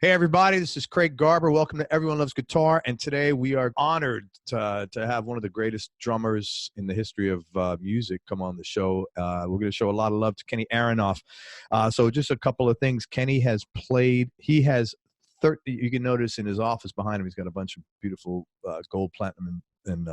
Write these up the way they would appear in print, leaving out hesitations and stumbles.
Hey, everybody, this is Craig Garber. Welcome to Everyone Loves Guitar. And today we are honored to have one of the greatest drummers in the history of music come on the show. We're going to show a lot of love to Kenny Aronoff. So just a couple of things. Kenny has played, he has 30, you can notice in his office behind him, he's got a bunch of beautiful gold, platinum, and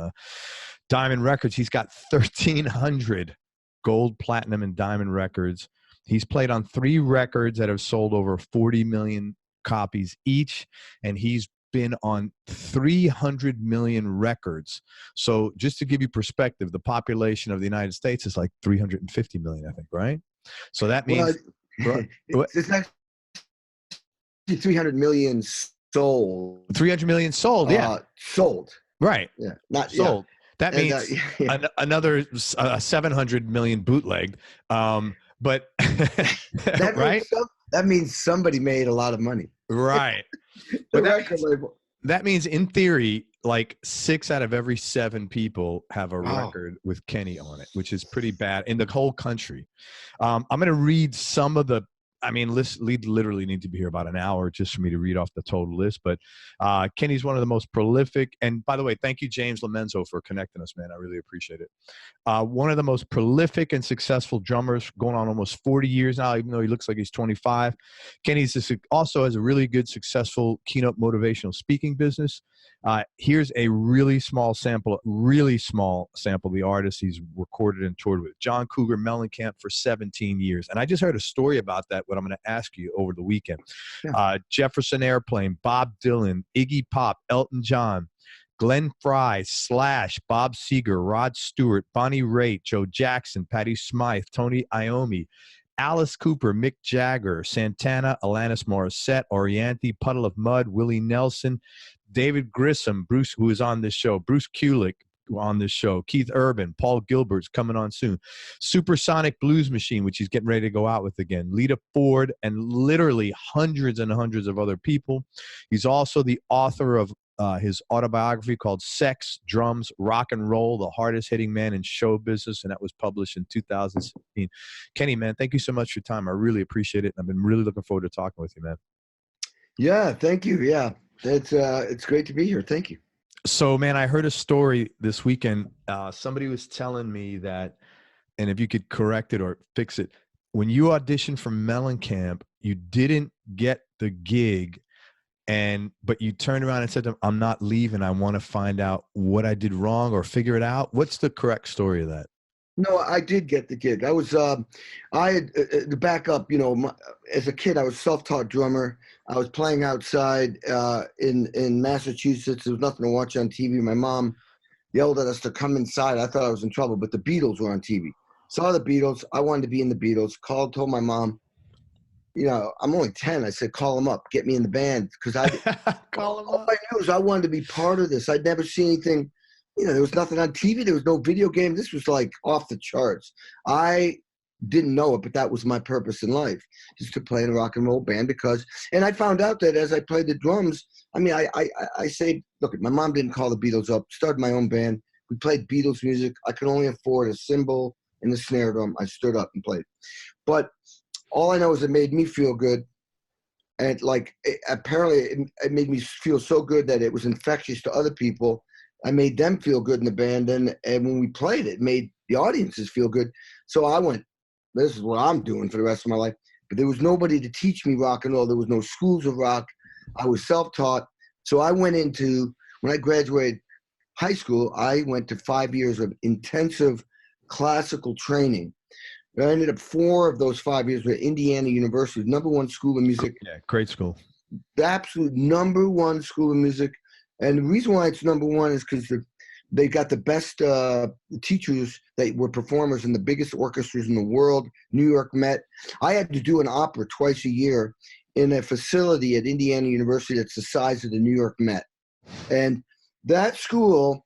diamond records. He's got 1,300 gold, platinum, and diamond records. He's played on 3 records that have sold over 40 million copies each, and he's been on 300 million records. So just to give you perspective, the population of the United States is like 350 million, I think, right? So that means it's actually 300 million sold. 300 million sold, yeah. Sold. Right. Yeah. Not sold. Yeah. That means another 700 million bootlegged. But that right? That means somebody made a lot of money. Right. But that means, in theory, like 6 out of every 7 people have a record with Kenny on it, which is pretty bad in the whole country. I'm going to read some of the, literally need to be here about an hour just for me to read off the total list. But Kenny's one of the most prolific. And by the way, thank you, James Lomenzo, for connecting us, man. I really appreciate it. One of the most prolific and successful drummers, going on almost 40 years now, even though he looks like he's 25. Kenny's also has a really good, successful keynote motivational speaking business. Here's a really small sample of the artists he's recorded and toured with. John Cougar Mellencamp for 17 years. And I just heard a story about that, what I'm going to ask you over the weekend. Yeah. Jefferson Airplane, Bob Dylan, Iggy Pop, Elton John, Glen Frey, Slash, Bob Seger, Rod Stewart, Bonnie Raitt, Joe Jackson, Patti Smythe, Tony Iommi, Alice Cooper, Mick Jagger, Santana, Alanis Morissette, Orianthi, Puddle of Mud, Willie Nelson, David Grissom, Bruce, who is on this show, Bruce Kulick on this show, Keith Urban, Paul Gilbert's coming on soon, Supersonic Blues Machine, which he's getting ready to go out with again, Lita Ford, and literally hundreds and hundreds of other people. He's also the author of his autobiography called Sex, Drums, Rock and Roll, the hardest hitting man in show business, and that was published in 2016. Kenny, man, thank you so much for your time. I really appreciate it. I've been really looking forward to talking with you, man. Yeah, thank you. Yeah, it's great to be here. Thank you. So, man, I heard a story this weekend. Somebody was telling me that, and if you could correct it or fix it, when you auditioned for Mellencamp, you didn't get the gig, but you turned around and said to him, "I'm not leaving. I want to find out what I did wrong or figure it out." What's the correct story of that? No, I did get the gig. I was, I had to back up, as a kid, I was self-taught drummer. I was playing outside in Massachusetts. There was nothing to watch on TV. My mom yelled at us to come inside. I thought I was in trouble, but the Beatles were on TV. Saw the Beatles. I wanted to be in the Beatles. Told my mom, I'm only 10. I said, call them up, get me in the band. Because all I knew was I wanted to be part of this. I'd never seen anything. There was nothing on TV. There was no video game. This was like off the charts. I didn't know it, but that was my purpose in life, just to play in a rock and roll band and I found out that as I played the drums, I say, look, my mom didn't call the Beatles up, started my own band. We played Beatles music. I could only afford a cymbal and a snare drum. I stood up and played. But all I know is it made me feel good. And apparently it made me feel so good that it was infectious to other people. I made them feel good in the band, and when we played, it made the audiences feel good. So I went, this is what I'm doing for the rest of my life. But there was nobody to teach me rock and roll. There was no schools of rock. I was self-taught. So I went when I graduated high school, I went to 5 years of intensive classical training. I ended up 4 of those 5 years with Indiana University, #1 school of music. Yeah, great school. The absolute #1 school of music. And the reason why it's #1 is because they got the best teachers that were performers in the biggest orchestras in the world, New York Met. I had to do an opera twice a year in a facility at Indiana University that's the size of the New York Met. And that school,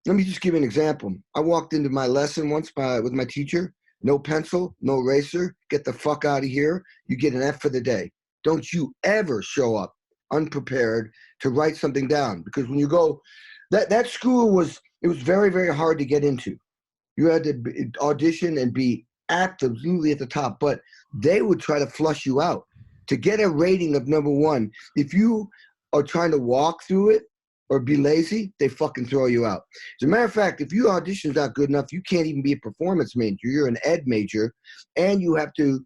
let me just give you an example. I walked into my lesson once with my teacher, no pencil, no eraser, get the fuck out of here. You get an F for the day. Don't you ever show up unprepared to write something down, because when you go, that school was very, very hard to get into. You had to audition and be absolutely at the top, but they would try to flush you out. to get a rating of number one, if you are trying to walk through it or be lazy, they fucking throw you out. As a matter of fact, if your audition's not good enough, you can't even be a performance major. You're an ed major, and you have to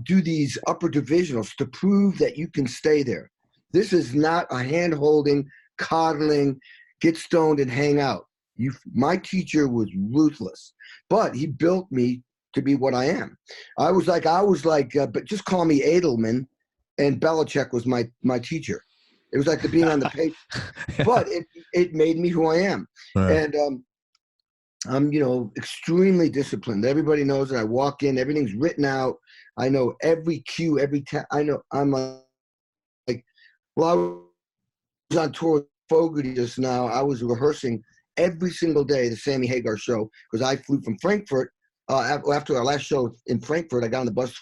do these upper divisionals to prove that you can stay there. This is not a hand-holding, coddling, get stoned and hang out. My teacher was ruthless, but he built me to be what I am. I was like, but just call me Edelman, and Belichick was my teacher. It was like the being on the page, but it made me who I am. Right. And I'm, extremely disciplined. Everybody knows that I walk in, everything's written out. I know every cue, I know. I'm like, well, I was on tour with Fogerty just now. I was rehearsing every single day the Sammy Hagar show because I flew from Frankfurt. After our last show in Frankfurt, I got on the bus,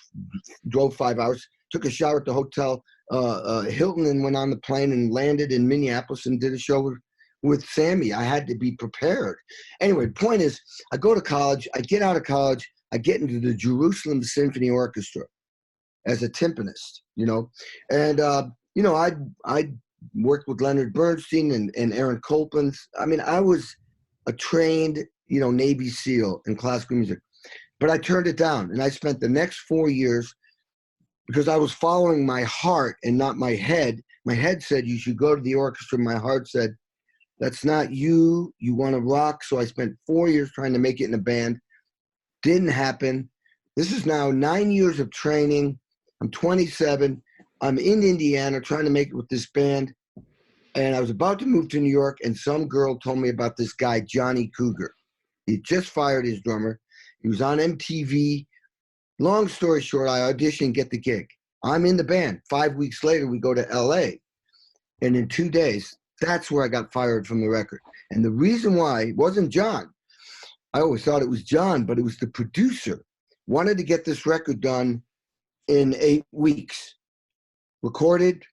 drove 5 hours, took a shower at the hotel Hilton, and went on the plane and landed in Minneapolis and did a show with Sammy. I had to be prepared. Anyway, the point is, I go to college, I get out of college, I get into the Jerusalem Symphony Orchestra as a timpanist, and I worked with Leonard Bernstein and Aaron Copland. I mean, I was a trained, Navy SEAL in classical music, but I turned it down, and I spent the next 4 years because I was following my heart and not my head. My head said, you should go to the orchestra. My heart said, that's not you. You want to rock. So I spent 4 years trying to make it in a band. Didn't happen. This is now 9 years of training. I'm 27. I'm in Indiana trying to make it with this band. And I was about to move to New York, and some girl told me about this guy, Johnny Cougar. He just fired his drummer. He was on MTV. Long story short, I auditioned, get the gig. I'm in the band. 5 weeks later, we go to LA. And in 2 days, that's where I got fired from the record. And the reason why it wasn't John. I always thought it was John, but it was the producer. Wanted to get this record done in 8 weeks. Recorded,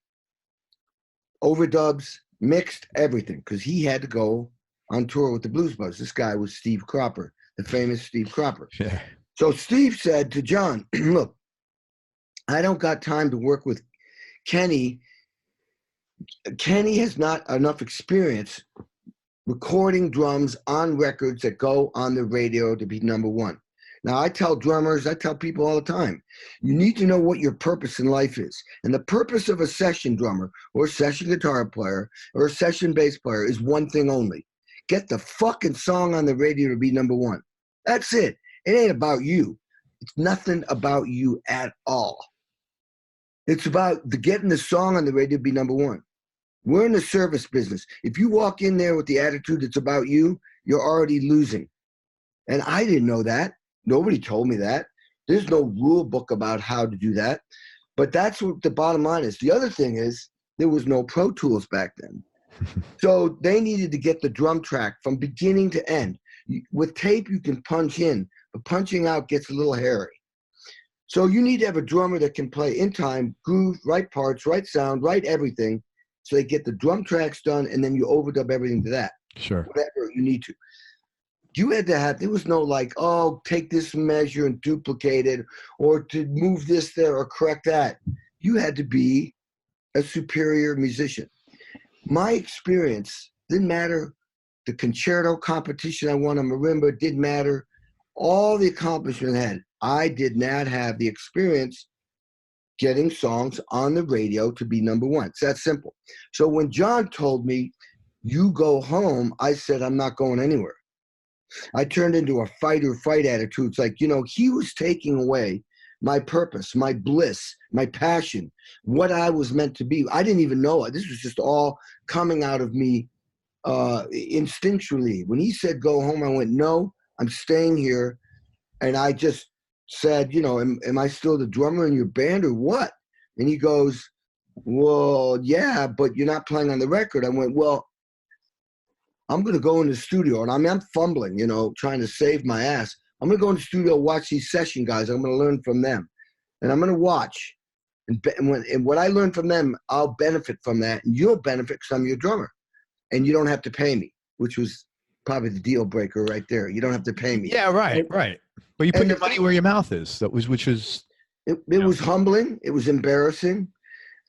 overdubs, mixed, everything. Because he had to go on tour with the Blues Brothers. This guy was Steve Cropper, the famous Steve Cropper. Yeah. So Steve said to John, look, I don't got time to work with Kenny. Kenny has not enough experience recording drums on records that go on the radio to be number one. Now, I tell drummers, I tell people all the time, you need to know what your purpose in life is. And the purpose of a session drummer or a session guitar player or a session bass player is one thing only. Get the fucking song on the radio to be number one. That's it. It ain't about you. It's nothing about you at all. It's about getting the song on the radio to be number one. We're in the service business. If you walk in there with the attitude it's about you, you're already losing. And I didn't know that. Nobody told me that. There's no rule book about how to do that. But that's what the bottom line is. The other thing is there was no Pro Tools back then. So they needed to get the drum track from beginning to end. With tape, you can punch in, but punching out gets a little hairy. So you need to have a drummer that can play in time, groove, right parts, right sound, right everything, so they get the drum tracks done, and then you overdub everything to that. Sure. Whatever you need to. You had to have, there was no like, oh, take this measure and duplicate it, or to move this there or correct that. You had to be a superior musician. My experience didn't matter. The concerto competition I won on marimba didn't matter. All the accomplishment I had. I did not have the experience getting songs on the radio to be number one. It's that simple. So when John told me, you go home, I said, I'm not going anywhere. I turned into a fight or fight attitude. It's like, he was taking away my purpose, my bliss, my passion, what I was meant to be. I didn't even know it. This was just all coming out of me instinctually. When he said go home, I went, no, I'm staying here. And I just said, am I still the drummer in your band or what? And he goes, well, yeah, but you're not playing on the record. I went, well, I'm going to go in the studio. And I'm fumbling, trying to save my ass. I'm going to go in the studio, watch these session guys. I'm going to learn from them. And I'm going to watch. And what I learn from them, I'll benefit from that. And you'll benefit because I'm your drummer. And you don't have to pay me, which was probably the deal breaker right there. You don't have to pay me. Yeah, right. Well, you put your money where your mouth is. Which was It was humbling. It was embarrassing.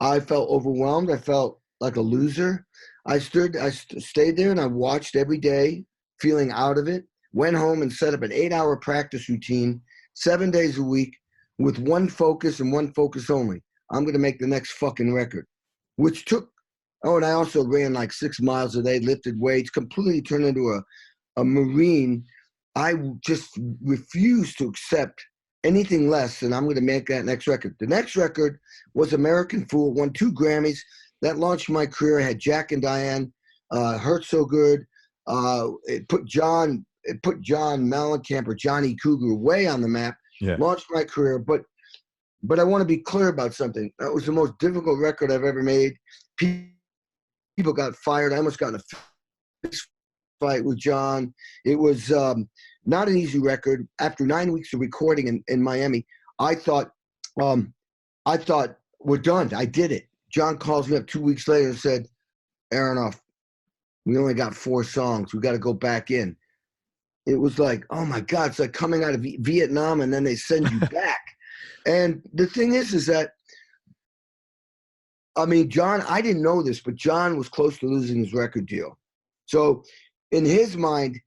I felt overwhelmed. I felt like a loser. I stayed there and I watched every day, feeling out of it. Went home and set up an 8-hour practice routine, 7 days a week, with one focus and one focus only. I'm going to make the next fucking record, which took, and I also ran like 6 miles a day, lifted weights, completely turned into a Marine. I just refused to accept anything less than I'm going to make that next record. The next record was American Fool, won 2 Grammys. That launched my career. I had Jack and Diane, Hurt So Good. It put John Mellencamp or Johnny Cougar way on the map. Yeah. Launched my career. But I want to be clear about something. That was the most difficult record I've ever made. People got fired. I almost got in a fist fight with John. It was not an easy record. After 9 weeks of recording in Miami, I thought we're done. I did it. John calls me up 2 weeks later and said, Aronoff, we only got 4 songs. We got to go back in. It was like, oh my God, it's like coming out of Vietnam and then they send you back. And the thing is that, I mean, John, I didn't know this, but John was close to losing his record deal. So in his mind,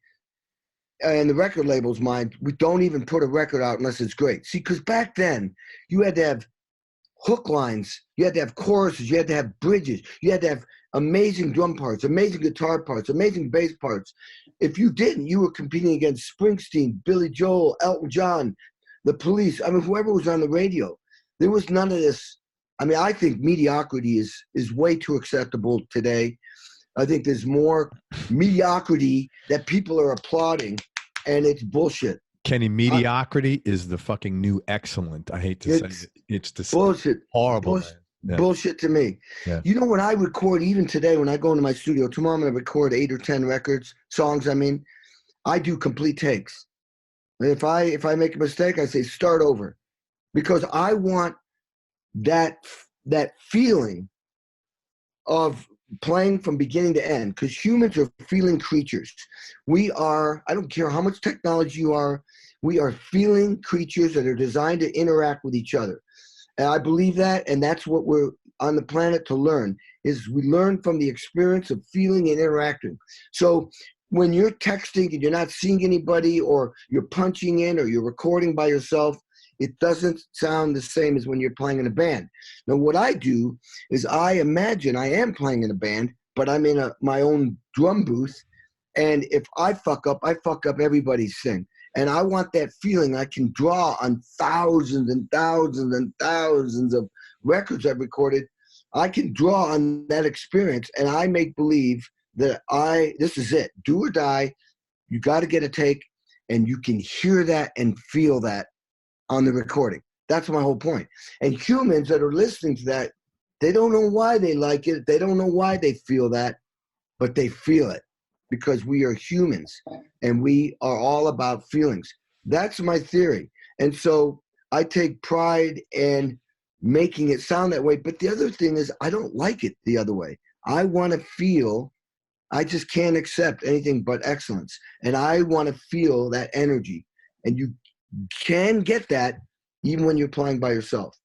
and the record label's mind, we don't even put a record out unless it's great. See, because back then, you had to have hook lines, you had to have choruses, you had to have bridges, you had to have amazing drum parts, amazing guitar parts, amazing bass parts. If you didn't, you were competing against Springsteen, Billy Joel, Elton John, the Police, I mean, whoever was on the radio. There was none of this. I mean, I think mediocrity is way too acceptable today. I think there's more mediocrity that people are applauding, and it's bullshit. Kenny, mediocrity is the fucking new excellent. I hate to say it. It's the bullshit. Horrible. Bullshit, bullshit to me. Yeah. You know, when I record, even today, when I go into my studio, tomorrow I'm going to record 8 or 10 songs, I do complete takes. If I make a mistake, I say start over, because I want that feeling of playing from beginning to end, because humans are feeling creatures. We are, I don't care how much technology you are, we are feeling creatures that are designed to interact with each other. And I believe that, and that's what we're on the planet to learn, is we learn from the experience of feeling and interacting. So when you're texting and you're not seeing anybody, or you're punching in, or you're recording by yourself, it doesn't sound the same as when you're playing in a band. Now, what I do is I imagine I am playing in a band, but I'm in my own drum booth. And if I fuck up everybody's thing. And I want that feeling. I can draw on thousands and thousands and thousands of records I've recorded. I can draw on that experience, and I make believe that this is it. Do or die. You got to get a take, and you can hear that and feel that on the recording. That's my whole point. And humans that are listening to that, they don't know why they like it. They don't know why they feel that, but they feel it because we are humans and we are all about feelings. That's my theory. And so I take pride in making it sound that way. But the other thing is, I don't like it the other way. I want to feel, I just can't accept anything but excellence. And I want to feel that energy. And you can get that even when you're playing by yourself.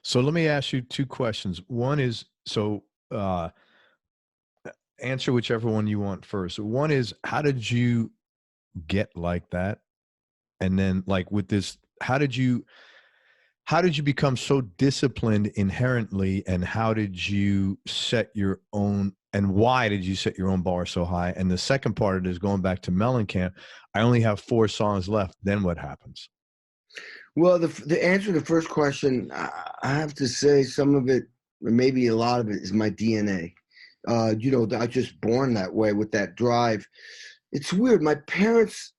So let me ask you 2 questions. One is, answer whichever one you want first. One is, how did you get like that? And then, like, with this, how did you become so disciplined inherently, and how did you set your own, and why did you set your own bar so high? And the second part of it is going back to Mellencamp. I only have 4 songs left. Then what happens? Well, the answer to the first question, I have to say some of it, or maybe a lot of it, is my DNA. I was just born that way with that drive. It's weird. My parents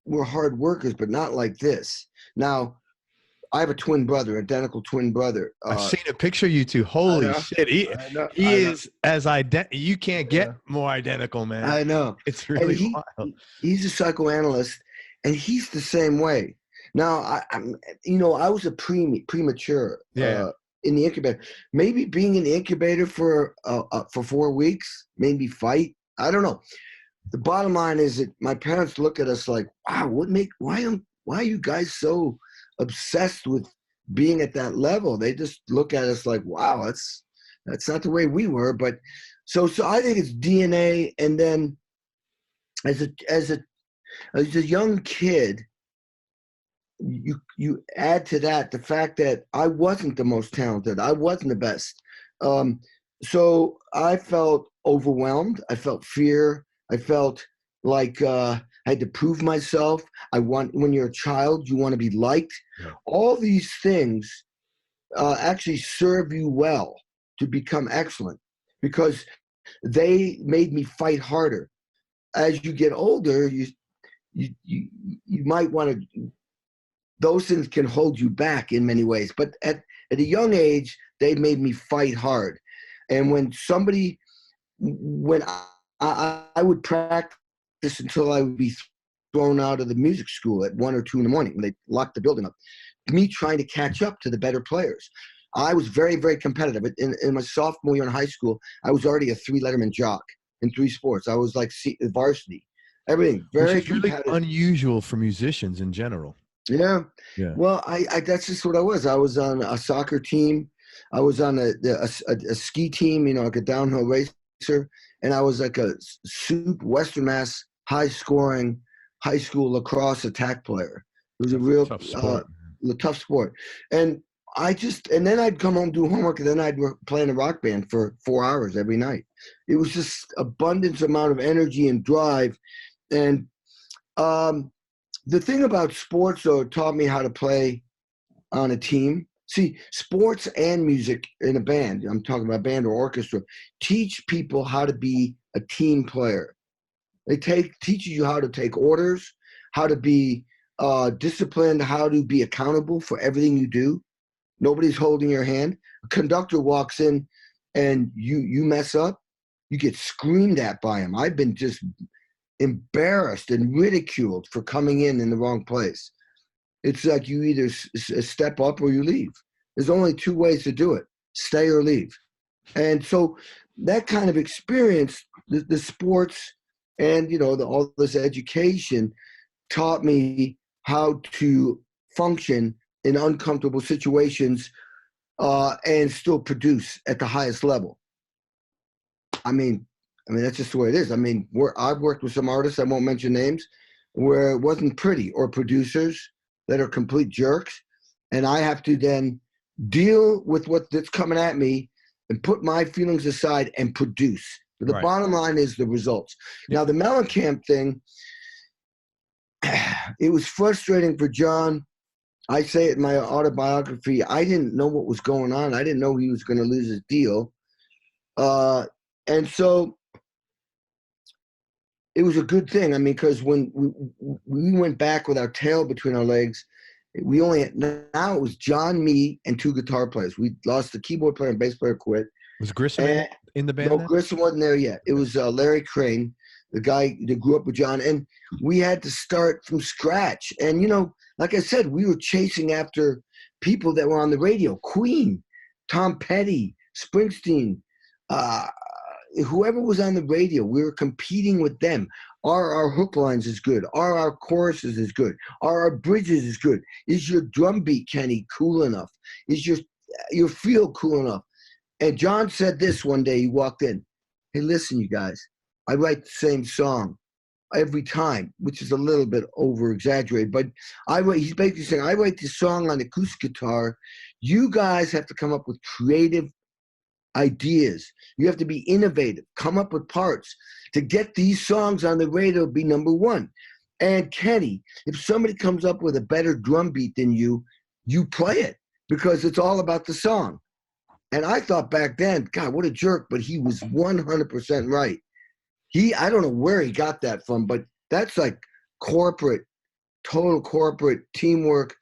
were hard workers, but not like this. Now, I have a twin brother, identical twin brother. I've seen a picture of you two. Holy shit. He is as you can't get more identical, man. I know. It's really wild. He's a psychoanalyst, and he's the same way. Now, I was a premature in the incubator. Maybe being in the incubator for 4 weeks made me fight. I don't know. The bottom line is that my parents look at us like, wow, why are you guys so obsessed with being at that level, they just look at us like, wow, that's not the way we were. But so I think it's DNA. And then as a young kid, you add to that the fact that I wasn't the most talented. I wasn't the best. So I felt overwhelmed. I felt fear. I felt like I had to prove myself. When you're a child, you want to be liked. Yeah. All these things actually serve you well to become excellent, because they made me fight harder. As you get older, you might want to. Those things can hold you back in many ways, but at a young age, they made me fight hard. And when I would practice until I would be thrown out of the music school at 1 or 2 in the morning when they locked the building up, me trying to catch up to the better players. I was very, very competitive. In my sophomore year in high school, I was already a 3 Letterman jock in 3 sports. I was like varsity, everything. Very Which is really unusual for musicians in general. Yeah. Well, I that's just what I was. I was on a soccer team. I was on a ski team, like a downhill racer, and I was like a Western Mass high-scoring high school lacrosse attack player. It was a real tough sport. And then I'd come home, do homework, and then I'd play in a rock band for 4 hours every night. It was just abundance amount of energy and drive. And the thing about sports, though, it taught me how to play on a team. See, sports and music in a band, I'm talking about band or orchestra, teach people how to be a team player. They teaches you how to take orders, how to be disciplined, how to be accountable for everything you do. Nobody's holding your hand. A conductor walks in and you mess up, you get screamed at by him. I've been just embarrassed and ridiculed for coming in the wrong place. It's like you either step up or you leave. There's only 2 ways to do it: stay or leave. And so that kind of experience, the sports and all this education taught me how to function in uncomfortable situations and still produce at the highest level. I mean, that's just the way it is. I've worked with some artists, I won't mention names, where it wasn't pretty, or producers that are complete jerks. And I have to then deal with that's coming at me and put my feelings aside and produce. But the bottom line is the results. Now, the Mellencamp thing, it was frustrating for John. I say it in my autobiography. I didn't know what was going on. I didn't know he was going to lose his deal. And so it was a good thing. Because when we went back with our tail between our legs, now it was John, me, and 2 guitar players. We lost the keyboard player and bass player quit. Was Grissom in the band? No, Grissom wasn't there yet. It was Larry Crane, the guy that grew up with John. And we had to start from scratch. And, like I said, we were chasing after people that were on the radio. Queen, Tom Petty, Springsteen, whoever was on the radio, we were competing with them. Are our hook lines as good? Are our choruses as good? Are our bridges as good? Is your drum beat, Kenny, cool enough? Is your feel cool enough? And John said this one day. He walked in. Hey, listen, you guys, I write the same song every time, which is a little bit over-exaggerated. But he's basically saying, I write this song on acoustic guitar. You guys have to come up with creative ideas. You have to be innovative, come up with parts to get these songs on the radio, be number 1. And Kenny, if somebody comes up with a better drum beat than you play it, because it's all about the song. And I thought back then, God, what a jerk, but he was 100% right. I don't know where he got that from, but that's like total corporate teamwork,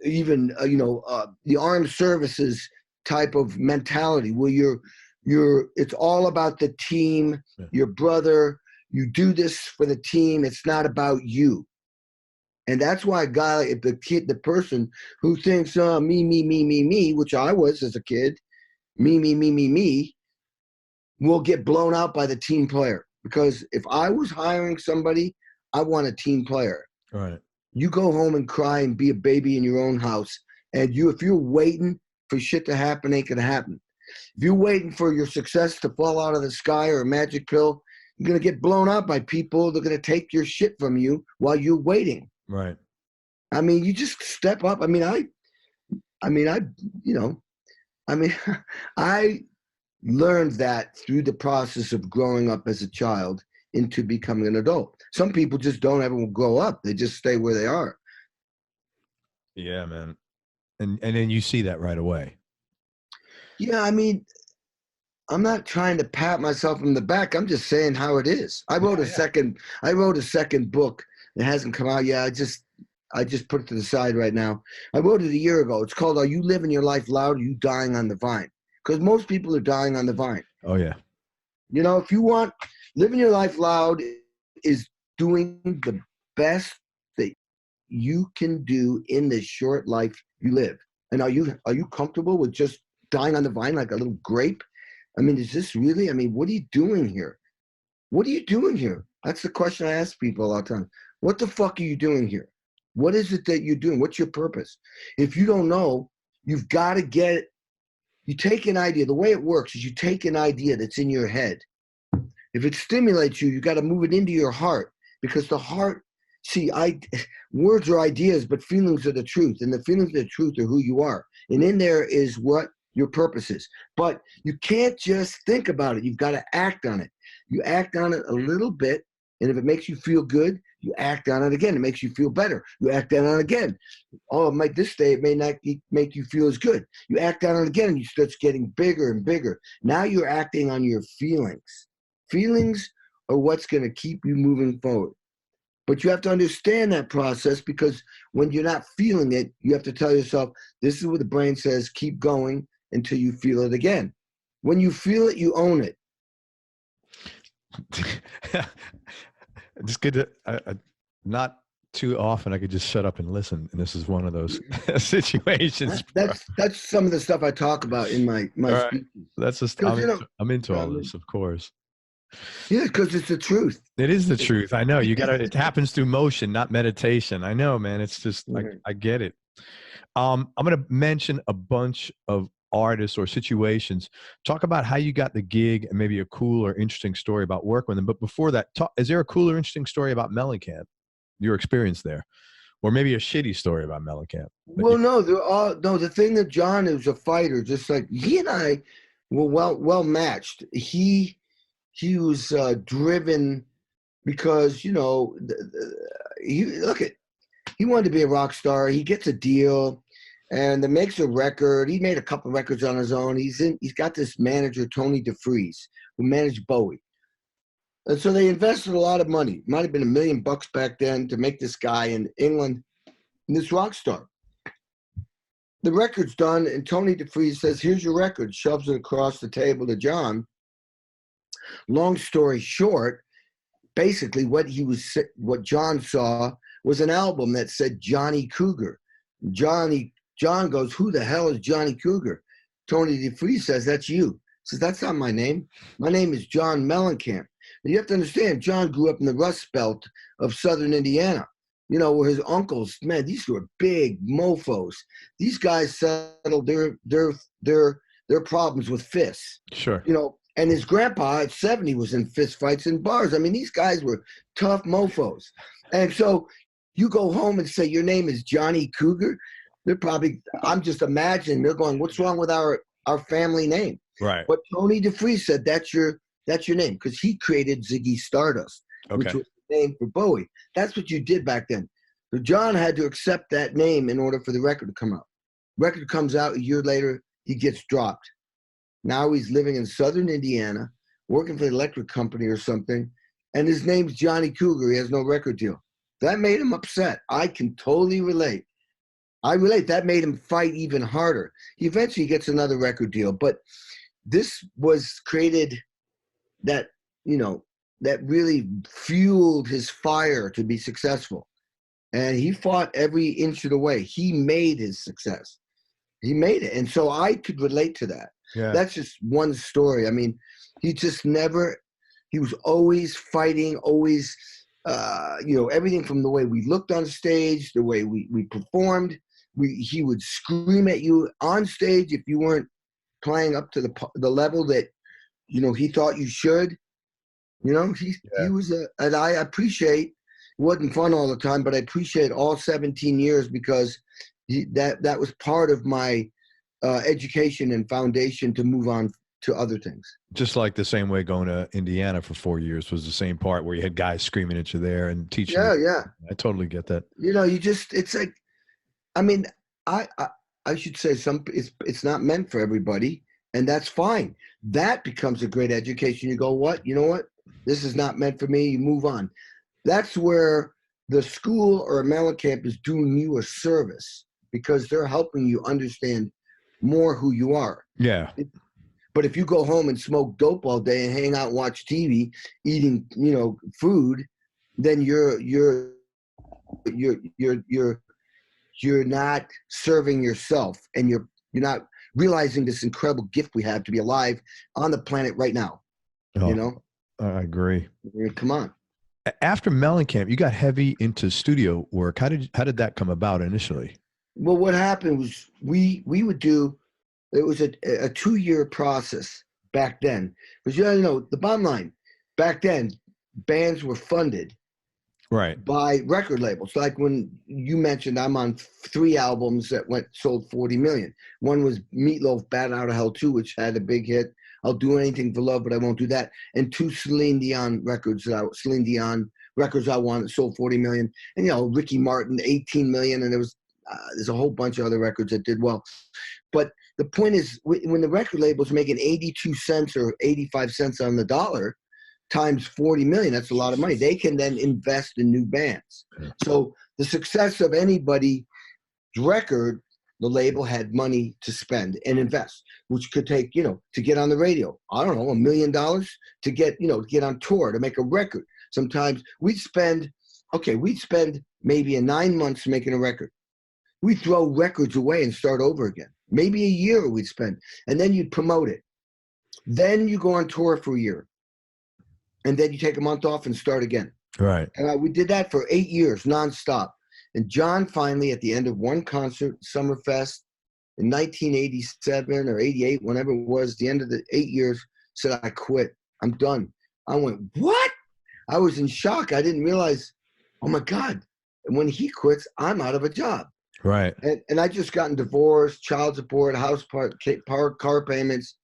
even the armed services type of mentality where it's all about the team, your brother, you do this for the team. It's not about you. And that's why a guy like the person who thinks, me, which I was as a kid, me, will get blown out by the team player. Because if I was hiring somebody, I want a team player. Right. You go home and cry and be a baby in your own house. And if you're waiting for shit to happen, ain't gonna happen. If you're waiting for your success to fall out of the sky or a magic pill, you're gonna get blown up by people. They're gonna take your shit from you while you're waiting. Right. I mean, you just step up. I learned that through the process of growing up as a child into becoming an adult. Some people just don't ever grow up. They just stay where they are. Yeah, man. And then you see that right away. Yeah, I mean, I'm not trying to pat myself on the back. I'm just saying how it is. I wrote a second book. It hasn't come out yet. I just put it to the side right now. I wrote it a year ago. It's called "Are You Living Your Life Loud? Or Are You Dying on the Vine?" Because most people are dying on the vine. Oh yeah. You know, if you want living your life loud is doing the best that you can do in this short life you live. And are you comfortable with just dying on the vine like a little grape? I mean, is this really? I mean, what are you doing here? What are you doing here? That's the question I ask people all the time. What the fuck are you doing here? What is it that you're doing? What's your purpose? If you don't know, you've got to get, you take an idea. The way it works is you take an idea that's in your head. If it stimulates you, you got to move it into your heart, because the heart, words are ideas, but feelings are the truth. And the feelings of the truth are who you are. And in there is what your purpose is. But you can't just think about it. You've got to act on it. You act on it a little bit. And if it makes you feel good, you act on it again. It makes you feel better. You act on it again. Oh, this day it may not make you feel as good. You act on it again, and you start getting bigger and bigger. Now you're acting on your feelings. Feelings are what's going to keep you moving forward. But you have to understand that process, because when you're not feeling it, you have to tell yourself, this is what the brain says, keep going until you feel it again. When you feel it, you own it. It's good to, not too often I could just shut up and listen. And this is one of those situations. That's some of the stuff I talk about in my speeches. That's just, I'm into all this, of course. Yeah, because it's the truth. It is the truth. I know. It happens through motion, not meditation. I know, man. It's just, I get it. I'm going to mention a bunch of artists or situations. Talk about how you got the gig and maybe a cool or interesting story about working with them. But before that, is there a cool or interesting story about Mellencamp, your experience there? Or maybe a shitty story about Mellencamp? Well, no, the thing that John is a fighter, just like he and I were well matched. He was driven because, you know, he wanted to be a rock star. He gets a deal and then makes a record. He made a couple of records on his own. He's got this manager, Tony DeFries, who managed Bowie. And so they invested a lot of money. Might have been $1 million back then to make this guy in England this rock star. The record's done, and Tony DeFries says, here's your record, shoves it across the table to John. Long story short, basically what John saw was an album that said Johnny Cougar. John goes, who the hell is Johnny Cougar? Tony DeFries says, that's you. He says, that's not my name. My name is John Mellencamp. And you have to understand, John grew up in the Rust Belt of southern Indiana, you know, where his uncles, man, these were big mofos. These guys settled their problems with fists. Sure. You know, and his grandpa at 70 was in fist fights in bars. I mean, these guys were tough mofos. And so you go home and say, your name is Johnny Cougar. They're probably, I'm just imagining, they're going, what's wrong with our family name? Right. But Tony DeFries said, that's your name, because he created Ziggy Stardust, which was the name for Bowie. That's what you did back then. So John had to accept that name in order for the record to come out. Record comes out a year later, he gets dropped. Now he's living in southern Indiana, working for the electric company or something, and his name's Johnny Cougar. He has no record deal. That made him upset. I can totally relate. That made him fight even harder. He eventually gets another record deal, but this was created that really fueled his fire to be successful. And he fought every inch of the way. He made his success. He made it. And so I could relate to that. Yeah. That's just one story. I mean, he was always fighting, always, everything from the way we looked on stage, the way we performed. He would scream at you on stage if you weren't playing up to the level that, he thought you should. He was and I appreciate, it wasn't fun all the time, but I appreciate all 17 years because that was part of my education and foundation to move on to other things. Just like the same way going to Indiana for 4 years was the same part where you had guys screaming at you there and teaching. Yeah. I totally get that. It's like, I mean, I should say it's not meant for everybody, and that's fine. That becomes a great education. You go, what? You know what? This is not meant for me. You move on. That's where the school or a Mellencamp is doing you a service because they're helping you understand more who you are. Yeah. But if you go home and smoke dope all day and hang out and watch TV, eating, food, then you're not serving yourself, and you're not realizing this incredible gift we have to be alive on the planet right now. I agree. Come on. After Mellencamp, you got heavy into studio work. How did that come about initially? Well, what happened was we would do. It was a 2-year process back then. Because the bottom line, back then, bands were funded by record labels. Like when you mentioned, I'm on 3 albums that sold 40 million. One was Meatloaf, Bat Out of Hell 2, which had a big hit. I'll Do Anything for Love, but I Won't Do That. And 2 Celine Dion records I won that sold 40 million. And Ricky Martin, 18 million, and there's a whole bunch of other records that did well. But the point is, when the record label's making 82 cents or 85 cents on the dollar times 40 million, that's a lot of money. They can then invest in new bands. So the success of anybody's record, the label had money to spend and invest, which could take, to get on the radio, I don't know, $1 million to get on tour, to make a record. Sometimes we'd spend maybe 9 months making a record. We'd throw records away and start over again. Maybe a year we'd spend, and then you'd promote it. Then you go on tour for a year, and then you take a month off and start again. Right. And we did that for 8 years, nonstop. And John finally, at the end of one concert, Summerfest, in 1987 or 88, whenever it was, the end of the 8 years, said, I quit. I'm done. I went, what? I was in shock. I didn't realize, oh, my God. And when he quits, I'm out of a job. Right. And I just gotten divorced, child support, house car payments,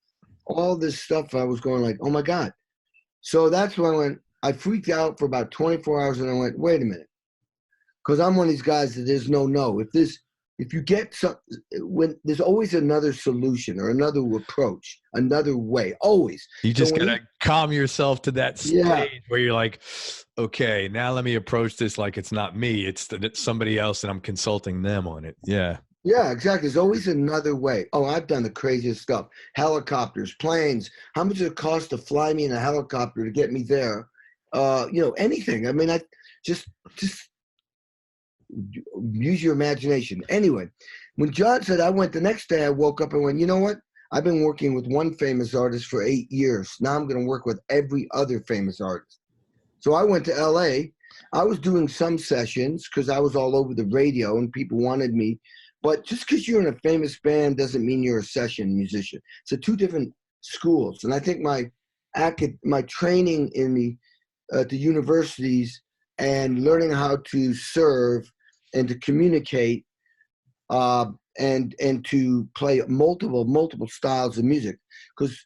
all this stuff. I was going like, oh, my God. So that's when I freaked out for about 24 hours, and I went, wait a minute. Because I'm one of these guys that there's no. If you get when there's always another solution or another approach, another way, always. You just gotta calm yourself to that stage where you're like, okay, now let me approach this like it's not me, it's somebody else, and I'm consulting them on it. Yeah. Yeah, exactly. There's always another way. Oh, I've done the craziest stuff. Helicopters, planes. How much does it cost to fly me in a helicopter to get me there? Anything. I mean, I just use your imagination. Anyway, when John said, I went the next day, I woke up and went, you know what? I've been working with one famous artist for 8 years. Now I'm going to work with every other famous artist. So I went to LA. I was doing some sessions because I was all over the radio and people wanted me. But just because you're in a famous band doesn't mean you're a session musician. So 2 different schools. And I think my training in the universities and learning how to serve and to communicate and to play multiple styles of music. Because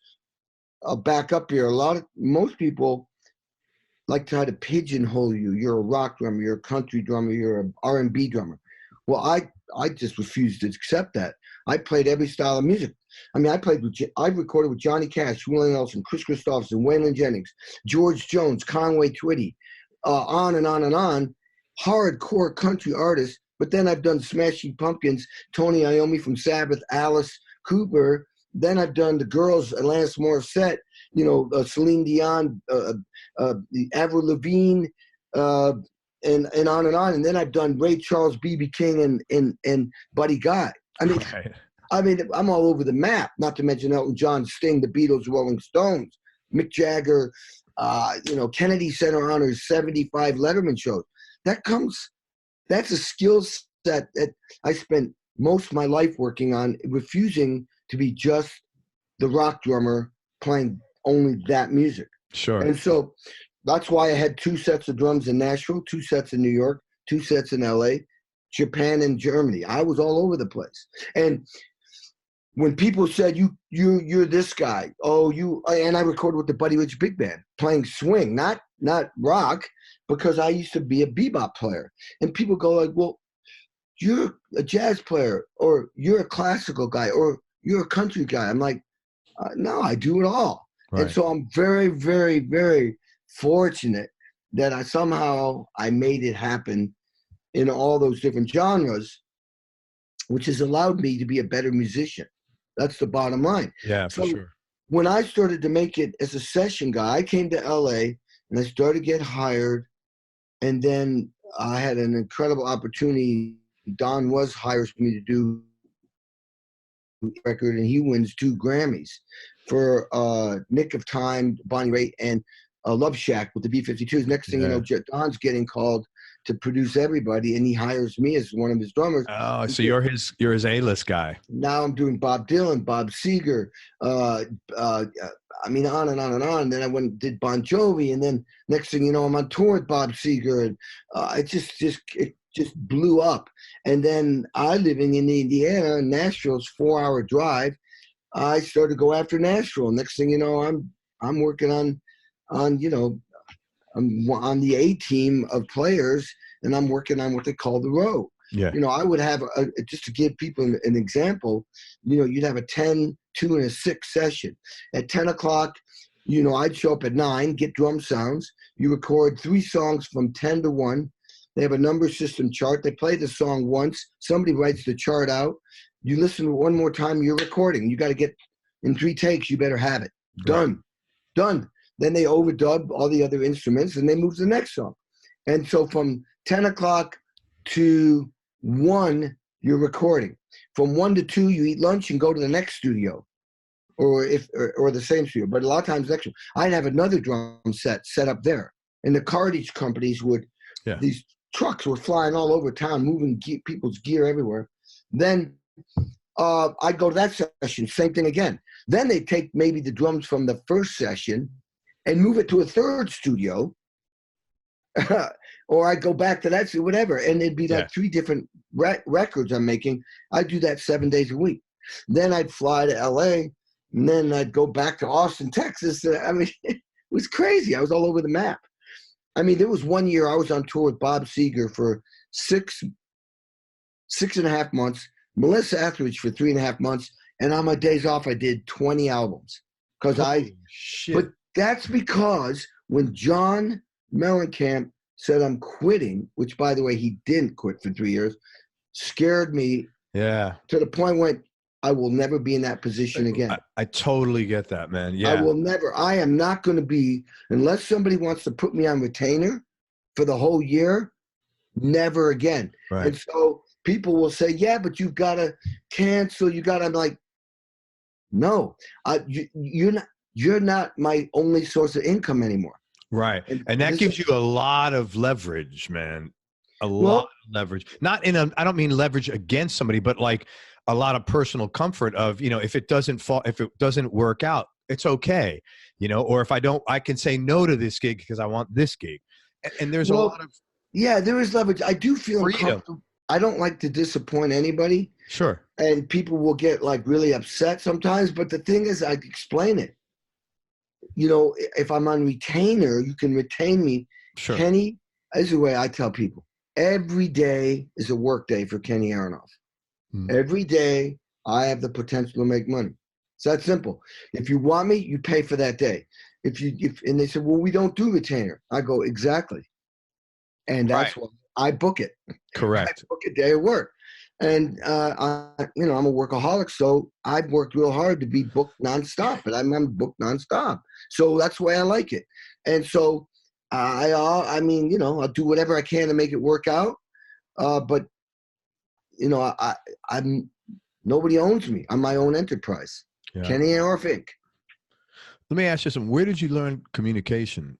I'll back up here. Most people like to try to pigeonhole you. You're a rock drummer, you're a country drummer, you're an R&B drummer. Well, I just refused to accept that. I played every style of music. I mean, I recorded with Johnny Cash, Willie Nelson, Chris Christopherson, Waylon Jennings, George Jones, Conway Twitty, on and on and on, hardcore country artists. But then I've done Smashing Pumpkins, Tony Iommi from Sabbath, Alice Cooper. Then I've done the girls, Alanis Morissette, Celine Dion, Avril Lavigne, and on and on. And then I've done Ray Charles, B.B. King, and Buddy Guy. I mean, I'm all over the map. Not to mention Elton John, Sting, the Beatles, Rolling Stones, Mick Jagger. Kennedy Center Honors, 75 Letterman shows. That's a skill set that I spent most of my life working on refusing to be just the rock drummer playing only that music. Sure. And so that's why I had 2 sets of drums in Nashville, 2 sets in New York, 2 sets in LA, Japan, and Germany. I was all over the place. And when people said you're this guy, and I recorded with the Buddy Rich Big Band playing swing, not rock, because I used to be a bebop player. And people go like, well, you're a jazz player, or you're a classical guy, or you're a country guy. I'm like, no, I do it all. Right. And so I'm very, very, very fortunate that I made it happen in all those different genres, which has allowed me to be a better musician. That's the bottom line. Yeah, for sure. When I started to make it as a session guy, I came to LA and I started to get hired. And then I had an incredible opportunity. Don hires me to do a record, and he wins 2 Grammys for Nick of Time, Bonnie Raitt, and Love Shack with the B-52s. Next thing you know, Don's getting called to produce everybody, and he hires me as one of his drummers. Oh, so you're his A-list guy. Now I'm doing Bob Dylan, Bob Seger, I mean, on and on and on. Then I went and did Bon Jovi, and then next thing you know, I'm on tour with Bob Seger, and it just blew up. And then I living in Indiana, and Nashville's 4-hour drive. I started to go after Nashville. Next thing you know, I'm working on I'm on the A team of players, and I'm working on what they call the row. Yeah. I would have just to give people an example, you'd have a 10, 2, and a 6 session. At 10 o'clock, I'd show up at 9, get drum sounds. You record 3 songs from 10 to 1. They have a number system chart. They play the song once. Somebody writes the chart out. You listen to it one more time, you're recording. You got to get in 3 takes. You better have it. Done. Then they overdub all the other instruments, and they move to the next song. And so from 10 o'clock to 1, you're recording. From 1 to 2, you eat lunch and go to the next studio, or the same studio. But a lot of times, next one, I'd have another drum set up there. And the cartage companies these trucks were flying all over town, moving people's gear everywhere. Then I'd go to that session, same thing again. Then they take maybe the drums from the first session and move it to a third studio, or I'd go back to that studio, whatever. And it'd be like 3 different records I'm making. I'd do that 7 days a week. Then I'd fly to LA, and then I'd go back to Austin, Texas. I mean, it was crazy. I was all over the map. I mean, there was one year I was on tour with Bob Seger for 6.5 months, Melissa Etheridge for 3.5 months, and on my days off, I did 20 albums. But that's because when John Mellencamp said I'm quitting, which, by the way, he didn't quit for 3 years, scared me to the point where I will never be in that position again. I totally get that, man. Yeah. I will never. I am not going to be, unless somebody wants to put me on retainer for the whole year, never again. Right. And so people will say, yeah, but you've got to cancel. I'm like, no, you're not my only source of income anymore. Right. And that gives you a lot of leverage, man. A lot of leverage. Not I don't mean leverage against somebody, but like a lot of personal comfort of, if it doesn't work out, it's okay. Or if I can say no to this gig because I want this gig. And there's a lot of. Yeah, there is leverage. I do feel comfortable. I don't like to disappoint anybody. Sure. And people will get like really upset sometimes. But the thing is, I explain it. If I'm on retainer, you can retain me. Sure. Kenny, this is the way I tell people. Every day is a work day for Kenny Aronoff. Every day I have the potential to make money. It's that simple. If you want me, you pay for that day. And they said, well, we don't do retainer. I go, exactly. And that's why I book it. Correct. I book a day of work. And, I'm a workaholic, so I've worked real hard to be booked nonstop, but I'm booked nonstop. So that's the way I like it. And so I'll do whatever I can to make it work out. But, I'm nobody owns me. I'm my own enterprise. Yeah. Kenny Aronoff Inc. Let me ask you something. Where did you learn communication?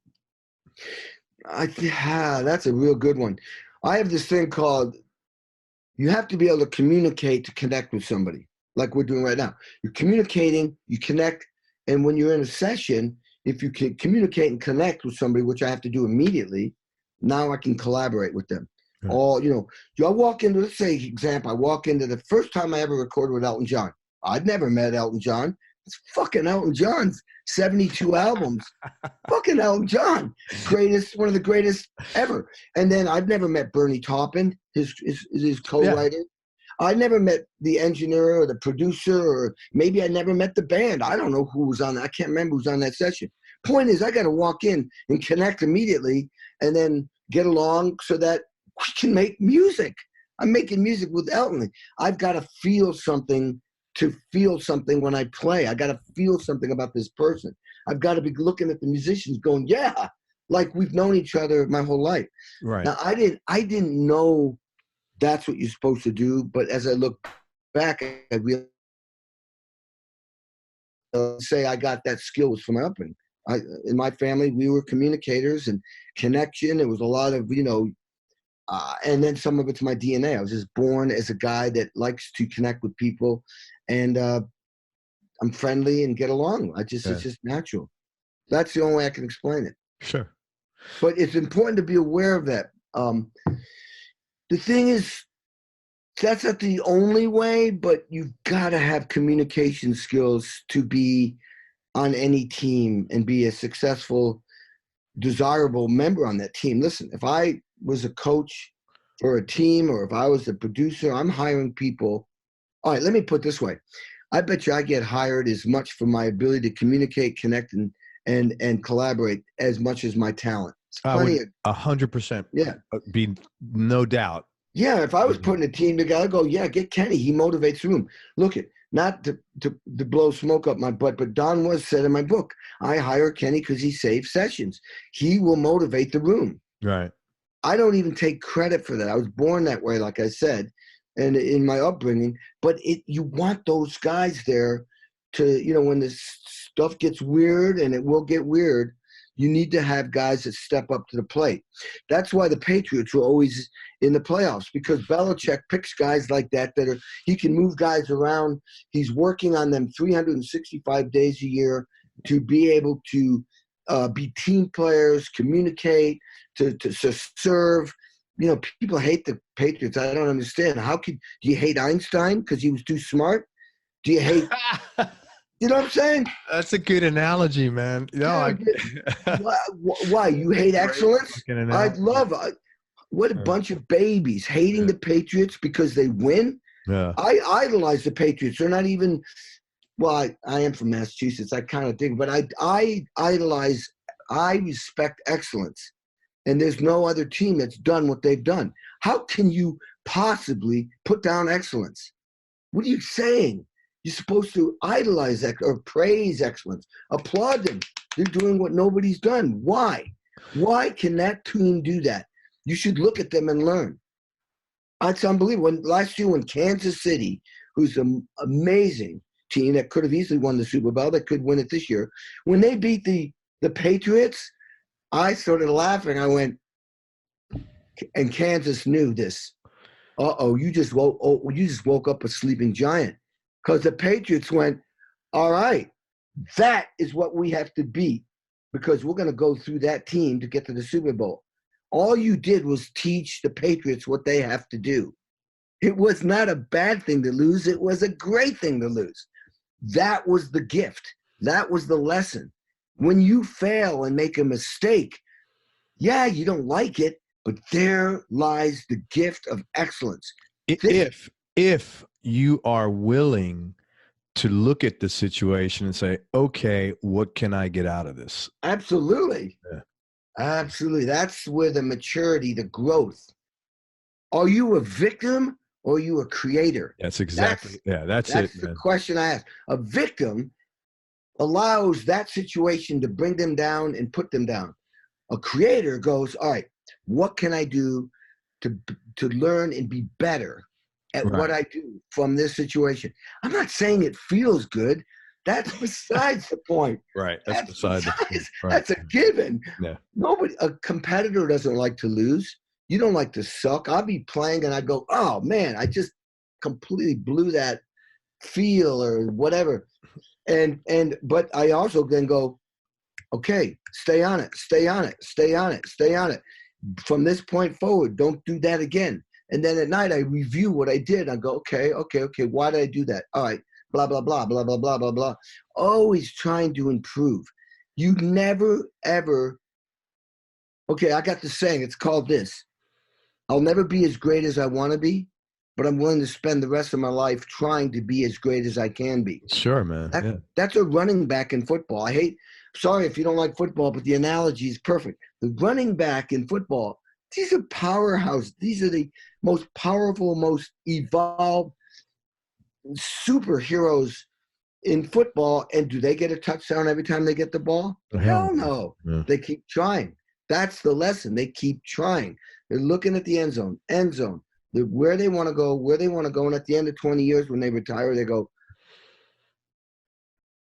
That's a real good one. I have this thing called, you have to be able to communicate to connect with somebody like we're doing right now. You're communicating, you connect, and when you're in a session, if you can communicate and connect with somebody, which I have to do immediately, now I can collaborate with them. Right. I walk into, let's say, example, I walk into the first time I ever recorded with Elton John. I'd never met Elton John. It's fucking Elton John's 72 albums. Fucking Elton John. One of the greatest ever. And then I've never met Bernie Taupin, his co-writer. Yeah. I never met the engineer or the producer, or maybe I never met the band. I don't know who was on that. I can't remember who was on that session. Point is, I got to walk in and connect immediately and then get along so that we can make music. I'm making music with Elton. I've got to feel something when I play. I got to feel something about this person. I've got to be looking at the musicians going, yeah, like we've known each other my whole life. Right. Now, I didn't know that's what you're supposed to do. But as I look back, I really say I got that skill was from my upbringing. In my family, we were communicators and connection. It was a lot of, and then some of it's my DNA. I was just born as a guy that likes to connect with people, and I'm friendly and get along. It's just natural. That's the only way I can explain it. Sure. But it's important to be aware of that. The thing is, that's not the only way, but you've got to have communication skills to be on any team and be a successful, desirable member on that team. Listen, if I was a coach for a team or if I was a producer, I'm hiring people. All right, let me put it this way. I bet you I get hired as much for my ability to communicate, connect, and collaborate as much as my talent. 100%. Yeah. Be no doubt. Yeah, if I was putting a team together, I'd go, yeah, get Kenny. He motivates the room. Look, not to blow smoke up my butt, but Don was said in my book, I hire Kenny because he saves sessions. He will motivate the room. Right. I don't even take credit for that. I was born that way, like I said, and in my upbringing. But you want those guys there to, when this stuff gets weird, and it will get weird, you need to have guys that step up to the plate. That's why the Patriots were always in the playoffs, because Belichick picks guys like that he can move guys around. He's working on them 365 days a year to be able to be team players, communicate, to serve. People hate the Patriots. I don't understand. Do you hate Einstein because he was too smart? Do you hate... You know what I'm saying? That's a good analogy, man. Why? You hate excellence? What a bunch of babies hating the Patriots because they win. Yeah. I idolize the Patriots. They're not even. Well, I am from Massachusetts. I kind of think, but I idolize. I respect excellence, and there's no other team that's done what they've done. How can you possibly put down excellence? What are you saying? You're supposed to idolize that or praise excellence, applaud them. They're doing what nobody's done. Why? Why can that team do that? You should look at them and learn. It's unbelievable. Last year when Kansas City, who's an amazing team that could have easily won the Super Bowl, that could win it this year, when they beat the Patriots, I started laughing. I went, and Kansas knew this. You just woke up a sleeping giant. Because the Patriots went, all right, that is what we have to beat, because we're going to go through that team to get to the Super Bowl. All you did was teach the Patriots what they have to do. It was not a bad thing to lose. It was a great thing to lose. That was the gift. That was the lesson. When you fail and make a mistake, yeah, you don't like it, but there lies the gift of excellence. If you are willing to look at the situation and say, okay, what can I get out of this? Absolutely. Yeah. Absolutely. That's where the maturity, the growth. Are you a victim or are you a creator? That's exactly. That's it. That's the question I ask. A victim allows that situation to bring them down and put them down. A creator goes, all right, what can I do to learn and be better at what I do from this situation? I'm not saying it feels good. That's besides the point. Right. That's a given. Yeah. A competitor doesn't like to lose. you don't like to suck. I'll be playing and I go, oh man, I just completely blew that feel or whatever. But I also then go, okay, stay on it, stay on it, stay on it, stay on it. From this point forward, don't do that again. And then at night I review what I did. I go, okay, why did I do that? All right, blah, blah, blah, blah, blah, blah, blah, blah. Always trying to improve. You never, ever, okay, I got the saying, it's called this. I'll never be as great as I want to be, but I'm willing to spend the rest of my life trying to be as great as I can be. Sure, man. That's a running back in football. Sorry if you don't like football, but the analogy is perfect. The running back in football, these are powerhouses. These are the most powerful, most evolved superheroes in football. And do they get a touchdown every time they get the ball? Hell no. Yeah. They keep trying. That's the lesson. They keep trying. They're looking at the end zone. Where they want to go. And at the end of 20 years when they retire, they go,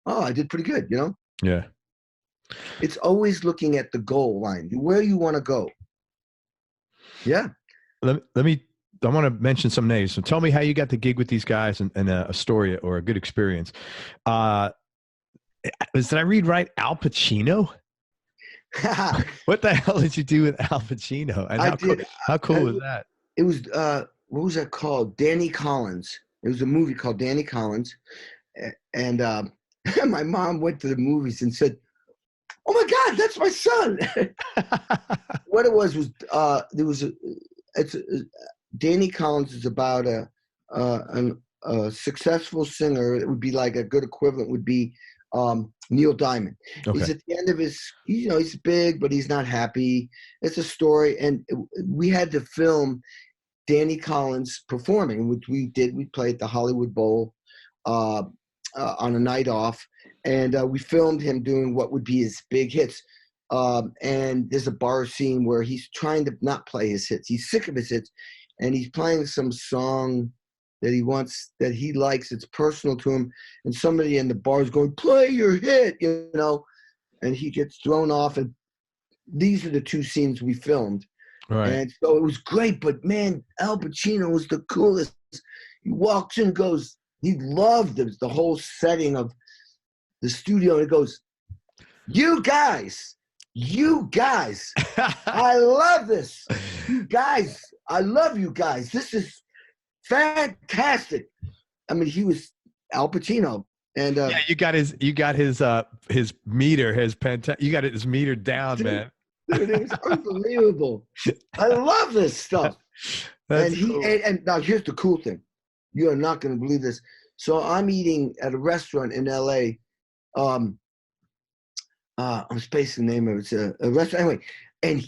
oh, I did pretty good, you know? Yeah. It's always looking at the goal line, where you want to go. Yeah. I want to mention some names. So tell me how you got the gig with these guys and a story or a good experience. Did I read right? Al Pacino? What the hell did you do with Al Pacino? And how cool was that? It was, what was that called? Danny Collins. It was a movie called Danny Collins. And my mom went to the movies and said, oh my God, that's my son. What it was Danny Collins is about a successful singer. It would be like a good equivalent would be Neil Diamond. Okay. He's at the end of his, he's big, but he's not happy. It's a story. And we had to film Danny Collins performing, which we did. We played at the Hollywood Bowl on a night off. And we filmed him doing what would be his big hits. And there's a bar scene where he's trying to not play his hits. He's sick of his hits. And he's playing some song that he likes. It's personal to him. And somebody in the bar is going, play your hit, and he gets thrown off. And these are the two scenes we filmed. Right. And so it was great. But, man, Al Pacino was the coolest. He walks in and goes, he loved the whole setting of the studio. And he goes, you guys, I love this. You guys, I love you guys. This is fantastic. I mean, he was Al Pacino, and you got his meter, you got his meter down, dude, man. Dude, it was unbelievable. I love this stuff. That's and cool. And now here's the cool thing. You are not going to believe this. So I'm eating at a restaurant in L.A. I'm spacing the name of it. It's a restaurant anyway, and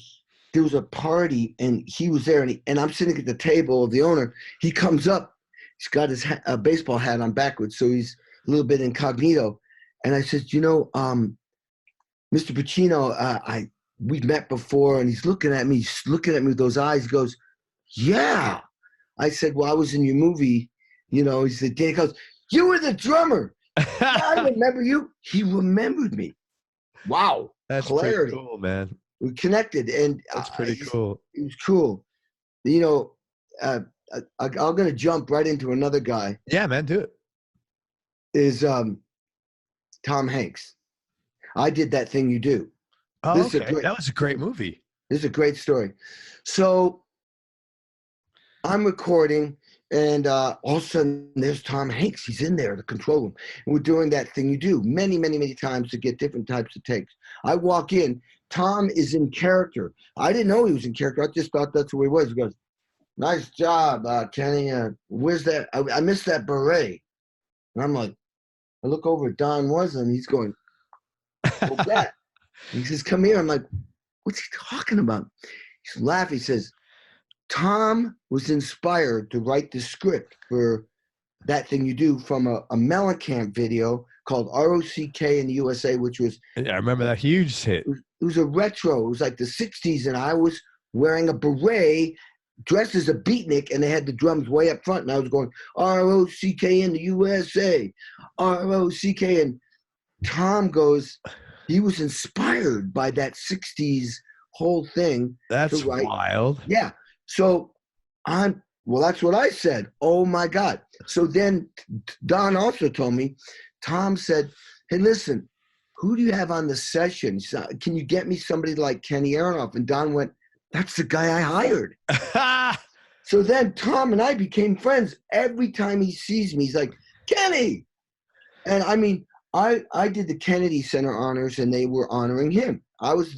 there was a party, and he was there, and I'm sitting at the table of the owner. He comes up, he's got his baseball hat on backwards, so he's a little bit incognito. And I said, Mr. Pacino, we've met before, and he's looking at me with those eyes. He goes, yeah. I said, well, I was in your movie. He said, Danny goes, you were the drummer. I remember you. He remembered me. Wow. That's clarity. Pretty cool, man. We connected, and that's pretty cool. It was cool. I'm going to jump right into another guy. Yeah, man, do it. Is Tom Hanks. I did That Thing You Do. Oh, okay. That was a great movie. This is a great story. So I'm recording, and all of a sudden there's Tom Hanks. He's in there, the control room. And we're doing That Thing You Do many, many, many times to get different types of takes. I walk in. Tom is in character. I didn't know he was in character. I just thought that's who he was. He goes, nice job, Kenny. Where's that? I missed that beret. And I'm like, I look over at Don Wasson, and he's going, what's that? He says, come here. I'm like, what's he talking about? He's laughing. He says, Tom was inspired to write the script for That Thing You Do from a Mellencamp video called ROCK in the USA, which was... Yeah, I remember that huge hit. It was a retro. It was like the 60s, and I was wearing a beret, dressed as a beatnik, and they had the drums way up front, and I was going, ROCK in the USA, ROCK, and Tom goes, he was inspired by that 60s whole thing. That's wild. Yeah. So well, that's what I said. Oh my God. So then Don also told me, Tom said, hey, listen, who do you have on the session? Can you get me somebody like Kenny Aronoff? And Don went, that's the guy I hired. So then Tom and I became friends. Every time he sees me, he's like, Kenny. And I mean, I did the Kennedy Center honors and they were honoring him. I was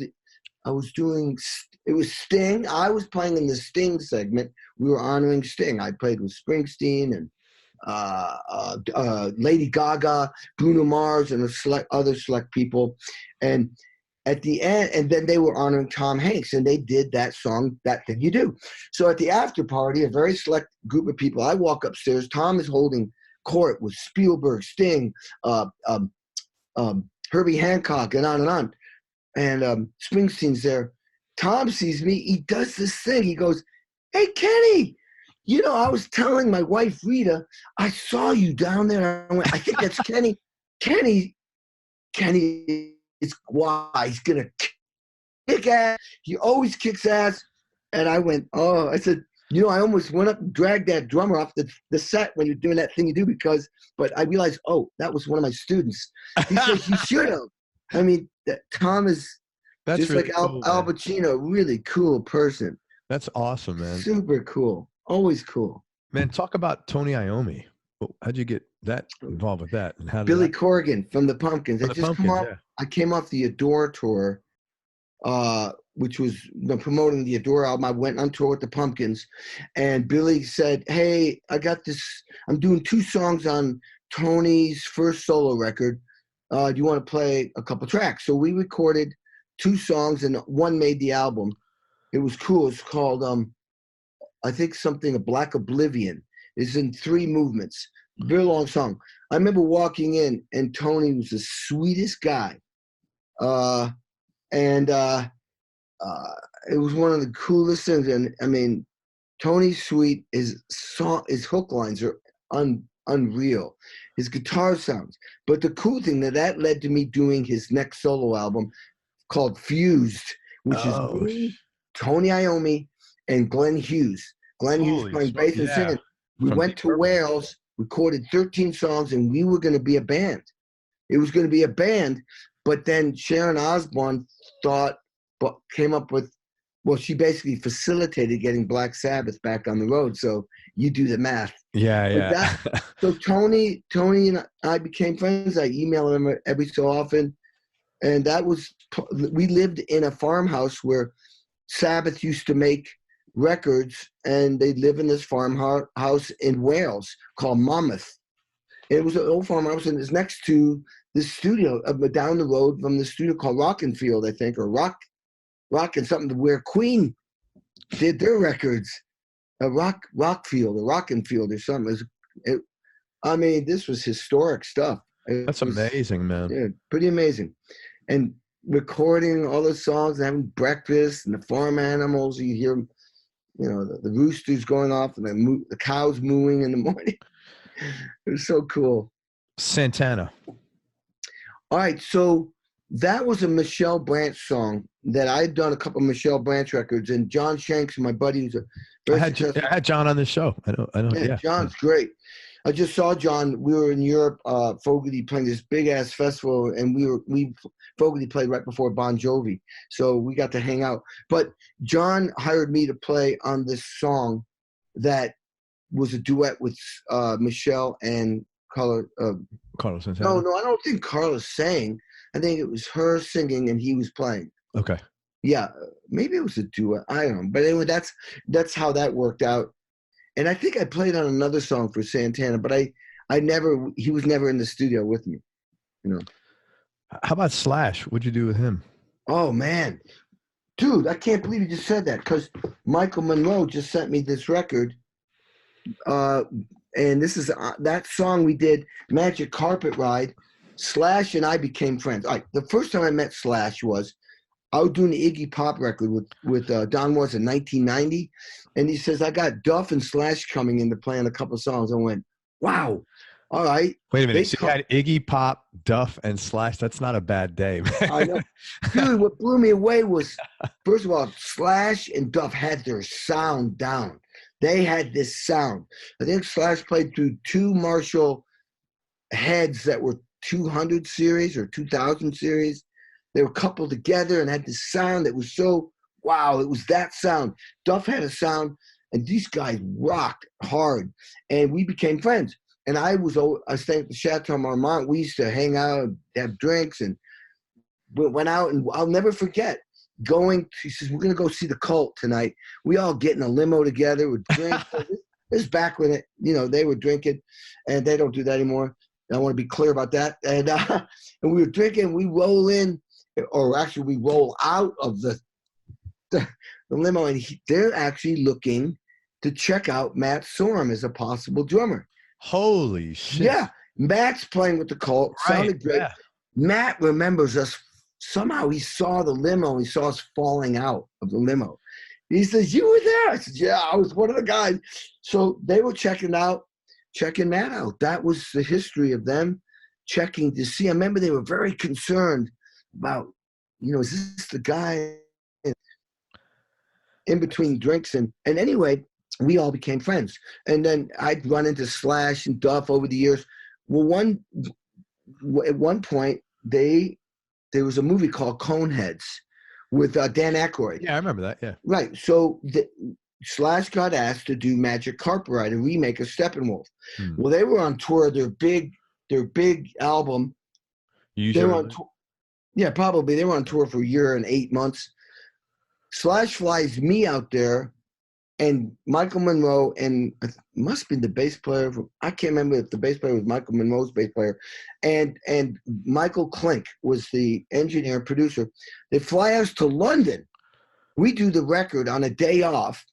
doing, it was Sting. I was playing in the Sting segment. We were honoring Sting. I played with Springsteen and Lady Gaga, Bruno Mars, and other select people. And at the end, and then they were honoring Tom Hanks, and they did that song, That Thing You Do. So at the after party, a very select group of people, I walk upstairs. Tom is holding court with Spielberg, Sting, Herbie Hancock, and on and on. And Springsteen's there. Tom sees me. He does this thing. He goes, hey, Kenny, you know, I was telling my wife, Rita, I saw you down there. I went, I think that's Kenny. Kenny is why he's going to kick ass. He always kicks ass. And I went, oh, I said, you know, I almost went up and dragged that drummer off the set when you're doing That Thing You Do but I realized, oh, that was one of my students. He said, you should have. I mean, Tom is just really like cool, Al Pacino, really cool person. That's awesome, man. Super cool. Always cool. Man, talk about Tony Iommi. How'd you get that involved with that? And how Billy Corgan from the Pumpkins. I came off the Adore tour, which was promoting the Adore album. I went on tour with the Pumpkins, and Billy said, hey, I got this. I'm doing 2 songs on Tony's first solo record. Do you want to play a couple tracks? So we recorded 2 songs, and one made the album. It was cool. It's called, I think something, A Black Oblivion. It's in 3 movements. Very long song. I remember walking in, and Tony was the sweetest guy. And it was one of the coolest things. And I mean, Tony's sweet. His hook lines are unreal. His guitar sounds. But the cool thing that led to me doing his next solo album called Fused, which is me, Tony Iommi, and Glenn Hughes. Glenn Hughes playing bass and singing. We went to Wales, recorded 13 songs, and we were going to be a band. It was going to be a band, but then Sharon Osbourne came up with, well, she basically facilitated getting Black Sabbath back on the road. So you do the math. Yeah. So Tony and I became friends. I email him every so often. And we lived in a farmhouse where Sabbath used to make records, and they live in this farmhouse in Wales called Monmouth. It was an old farmhouse, and it's next to this studio down the road from the studio called Rockenfield, I think, or Rockin' something, where Queen did their records. Rockfield or Rockenfield or something. I mean, this was historic stuff. That's amazing, man. Yeah, pretty amazing. And recording all the songs and having breakfast and the farm animals, you hear, you know, the roosters going off and the cows mooing in the morning. It was so cool. Santana. All right, so that was a Michelle Branch song that I'd done a couple of Michelle Branch records, and John Shanks, my buddy, who's I had John on the show. I know. Yeah, John's great. I just saw John. We were in Europe, Fogerty playing this big ass festival, and Fogerty played right before Bon Jovi, so we got to hang out. But John hired me to play on this song that was a duet with Michelle and Carlos Santana. No, I don't think Carlos sang. I think it was her singing and he was playing. Okay. Yeah, maybe it was a duet. I don't know. But anyway, that's how that worked out. And I think I played on another song for Santana, but he was never in the studio with me, you know. How about Slash? What'd you do with him? Oh, man. Dude, I can't believe you just said that, because Michael Monroe just sent me this record. And this is that song we did, Magic Carpet Ride. Slash and I became friends. All right, the first time I met Slash was I was doing the Iggy Pop record with Don Watts in 1990, and he says, I got Duff and Slash coming in to play on a couple of songs. I went, wow. All right. Wait a minute. So you had Iggy Pop, Duff, and Slash. That's not a bad day, man. I know. Dude, what blew me away was, first of all, Slash and Duff had their sound down. They had this sound. I think Slash played through 2 Marshall heads that were 200 series or 2000 series. They were coupled together and had this sound that was so, wow, it was that sound. Duff had a sound, and these guys rocked hard, and we became friends. And I staying at the Chateau Marmont. We used to hang out, have drinks, and we went out. And I'll never forget he says, we're going to go see the Cult tonight. We all get in a limo together with drinks. This is back when they were drinking, and they don't do that anymore. I want to be clear about that. And we were drinking. We roll in, or actually we roll out of the limo, and they're actually looking to check out Matt Sorum as a possible drummer. Holy shit. Yeah. Matt's playing with the Cult. Sounded great. Yeah. Matt remembers us. Somehow he saw the limo. He saw us falling out of the limo. He says, you were there? I said, yeah, I was one of the guys. So they were checking Matt out. That was the history of them checking to see. I remember they were very concerned about, is this the guy in between drinks? And anyway, we all became friends. And then I'd run into Slash and Duff over the years. Well, at one point, there was a movie called Coneheads with Dan Aykroyd. Yeah, I remember that, yeah. Right. So Slash got asked to do Magic Carpet Ride, a remake of Steppenwolf. Well, they were on tour, their big album. They were on tour. Yeah, probably. They were on tour for a year and 8 months. Slash flies me out there, and Michael Monroe, and it must have been the bass player. I can't remember if the bass player was Michael Monroe's bass player, and Michael Klink was the engineer and producer. They fly us to London. We do the record on a day off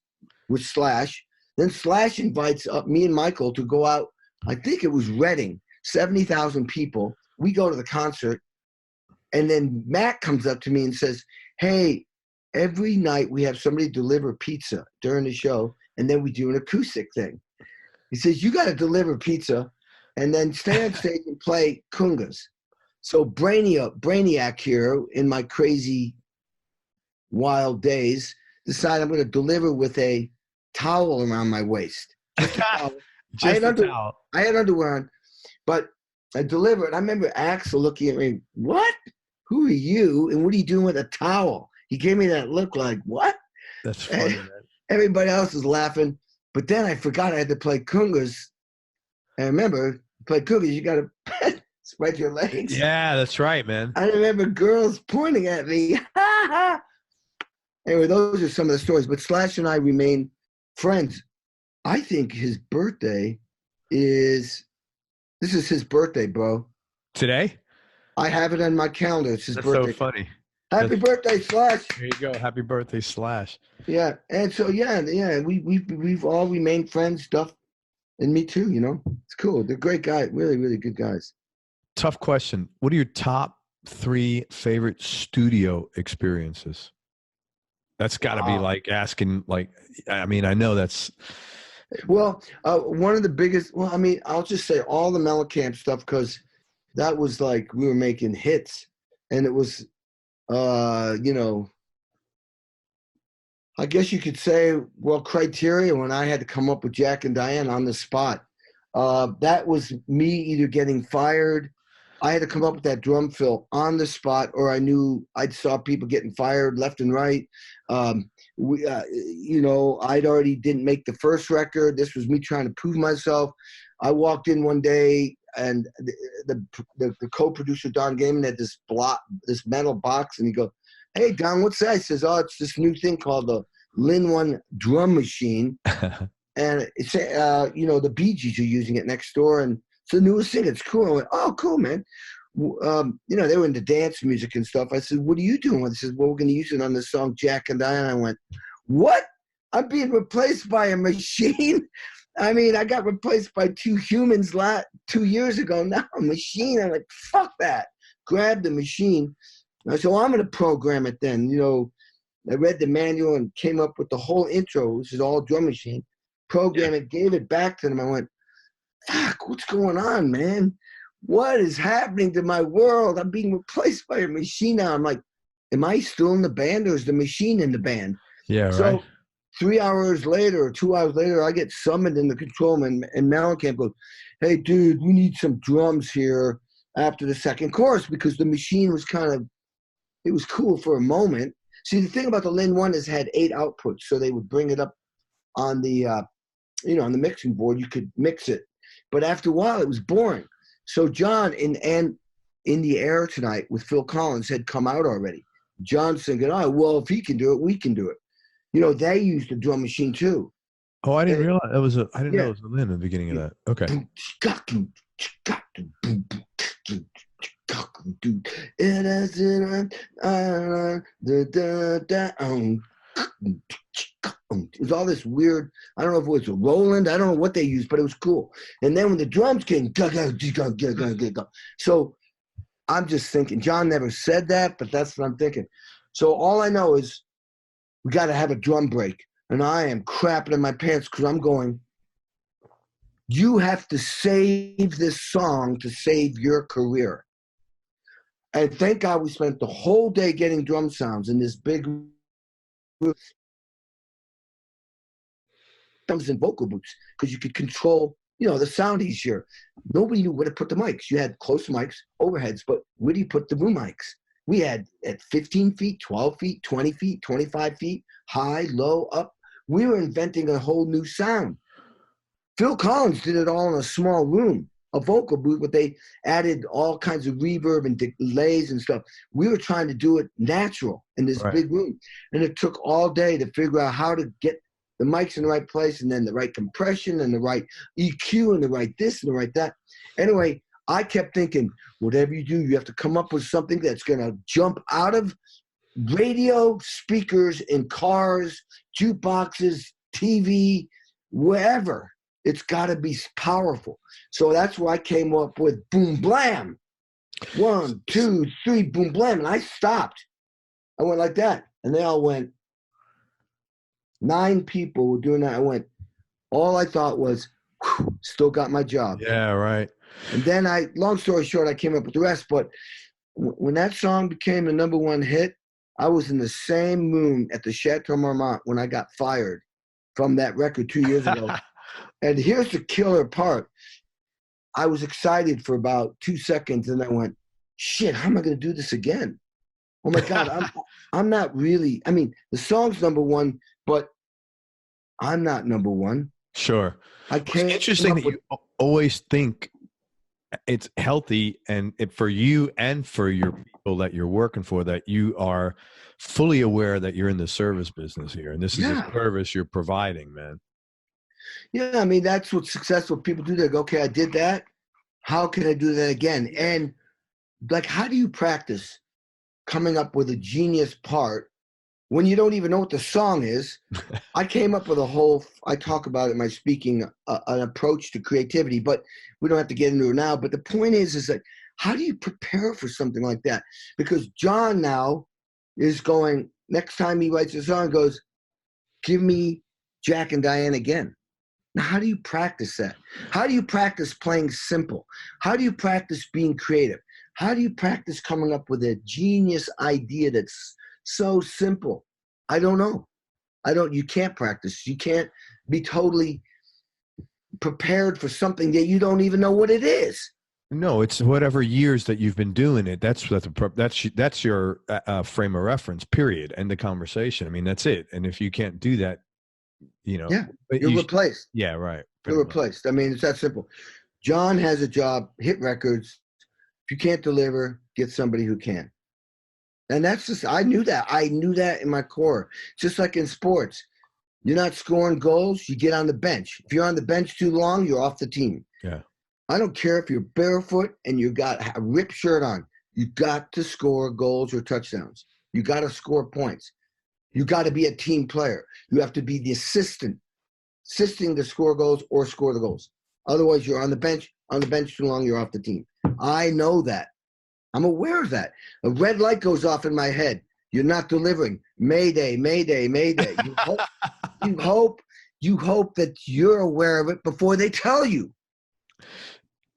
with Slash. Then Slash invites up me and Michael to go out. I think it was Reading, 70,000 people. We go to the concert, and then Matt comes up to me and says, hey, every night we have somebody deliver pizza during the show, and then we do an acoustic thing. He says, you got to deliver pizza and then stay on stage and play congas. So Brainiac here, in my crazy, wild days, decided I'm going to deliver with a towel around my waist. Just a towel. I had underwear on, but I delivered. I remember Axel looking at me, what? Who are you? And what are you doing with a towel? He gave me that look like, what? That's funny, man. Everybody else was laughing. But then I forgot I had to play congas. And remember, play congas, you got to spread your legs. Yeah, that's right, man. I remember girls pointing at me. Anyway, those are some of the stories. But Slash and I remain friends. I think his birthday this is his birthday, bro. Today? I have it on my calendar. It's his birthday. That's so funny. Happy birthday, Slash. There you go. Happy birthday, Slash. Yeah. And so, yeah, we've all remained friends, Duff and me too, It's cool. They're great guys. Really, really good guys. Tough question. What are your top 3 favorite studio experiences? That's got to be like asking, I know that's. Well, one of the biggest, I'll just say all the Mellencamp stuff, because that was like we were making hits, and it was, I guess you could say, Criteria, when I had to come up with Jack and Diane on the spot. That was me either getting fired. I had to come up with that drum fill on the spot, or I saw people getting fired left and right. I'd already didn't make the first record. This was me trying to prove myself. I walked in one day, and the co-producer, Don Gaiman, had this metal box, and he goes, hey, Don, what's that? He says, it's this new thing called the Lin 1 drum machine. And it's, the Bee Gees are using it next door, and it's the newest thing. It's cool. I went, oh, cool, man. They were into dance music and stuff. I said, what are you doing? He says, well, we're going to use it on the song Jack and Diane. I went, what? I'm being replaced by a machine? I got replaced by 2 humans 2 years ago. Now a machine. I'm like, fuck that. Grabbed the machine. I said, well, I'm going to program it then. I read the manual and came up with the whole intro, which is all drum machine. Programmed it, gave it back to them. I went, fuck, what's going on, man? What is happening to my world? I'm being replaced by a machine now. I'm like, am I still in the band or is the machine in the band? Yeah, so, right. 3 hours later or 2 hours later, I get summoned in the control room and Mellencamp goes, hey, dude, we need some drums here after the second chorus because the machine was it was cool for a moment. See, the thing about the Lin 1 is it had 8 outputs, so they would bring it up on the, on the mixing board. You could mix it. But after a while, it was boring. So John in the Air Tonight with Phil Collins had come out already. John's thinking, oh, well, if he can do it, we can do it. They used a drum machine too. Oh, I didn't realize it was I didn't know it was a Lin in the beginning of that. Okay. It was all this weird, I don't know if it was a Roland, I don't know what they used, but it was cool. And then when the drums came, so I'm just thinking, John never said that, but that's what I'm thinking. So all I know is we got to have a drum break. And I am crapping in my pants because I'm going, you have to save this song to save your career. And thank God we spent the whole day getting drum sounds in this big drums and vocal booths because you could control, the sound easier. Nobody knew where to put the mics. You had close mics, overheads, but where do you put the boom mics? We had at 15 feet, 12 feet, 20 feet, 25 feet, high, low, up. We were inventing a whole new sound. Phil Collins did it all in a small room, a vocal booth, but they added all kinds of reverb and delays and stuff. We were trying to do it natural in this big room. And it took all day to figure out how to get the mics in the right place and then the right compression and the right EQ and the right this and the right that. Anyway, I kept thinking, whatever you do, you have to come up with something that's going to jump out of radio speakers in cars, jukeboxes, TV, wherever. It's got to be powerful. So that's where I came up with boom blam. 1, 2, 3, boom blam. And I stopped. I went like that. And they all went. 9 people were doing that. I went, all I thought was, whew, still got my job. Yeah, right. And then long story short, I came up with the rest. But when that song became the #1 hit, I was in the same mood at the Chateau Marmont when I got fired from that record 2 years ago. And here's the killer part. I was excited for about 2 seconds, and I went, shit, how am I going to do this again? Oh, my God, I'm not really – I mean, the song's #1, but I'm not #1. Sure. It's interesting that you always think it's healthy and for you and for your people that you're working for, that you are fully aware that you're in the service business here. And this is a service you're providing, man. Yeah, I mean, that's what successful people do. They go, okay, I did that. How can I do that again? And like, how do you practice coming up with a genius part when you don't even know what the song is? I came up with I talk about it in my speaking, an approach to creativity, but we don't have to get into it now. But the point is that how do you prepare for something like that? Because John now is going, next time he writes a song, goes, give me Jack and Diane again. Now, how do you practice that? How do you practice playing simple? How do you practice being creative? How do you practice coming up with a genius idea that's so simple? I don't know. You can't practice. You can't be totally prepared for something that you don't even know what it is. No, it's whatever years that you've been doing it. That's your frame of reference, period. End the conversation. I mean, that's it. And if you can't do that, you're replaced. Yeah, right. You're replaced. I mean, it's that simple. John has a job, hit records. If you can't deliver, get somebody who can. And that's just, I knew that in my core. Just like in sports, you're not scoring goals, you get on the bench. If you're on the bench too long, you're off the team. Yeah. I don't care if you're barefoot and you got a ripped shirt on. You got to score goals or touchdowns. You got to score points. You got to be a team player. You have to be the assisting to score goals or score the goals. Otherwise, you're on the bench too long, you're off the team. I know that. I'm aware of that. A red light goes off in my head. You're not delivering. Mayday, mayday, mayday. You hope that you're aware of it before they tell you.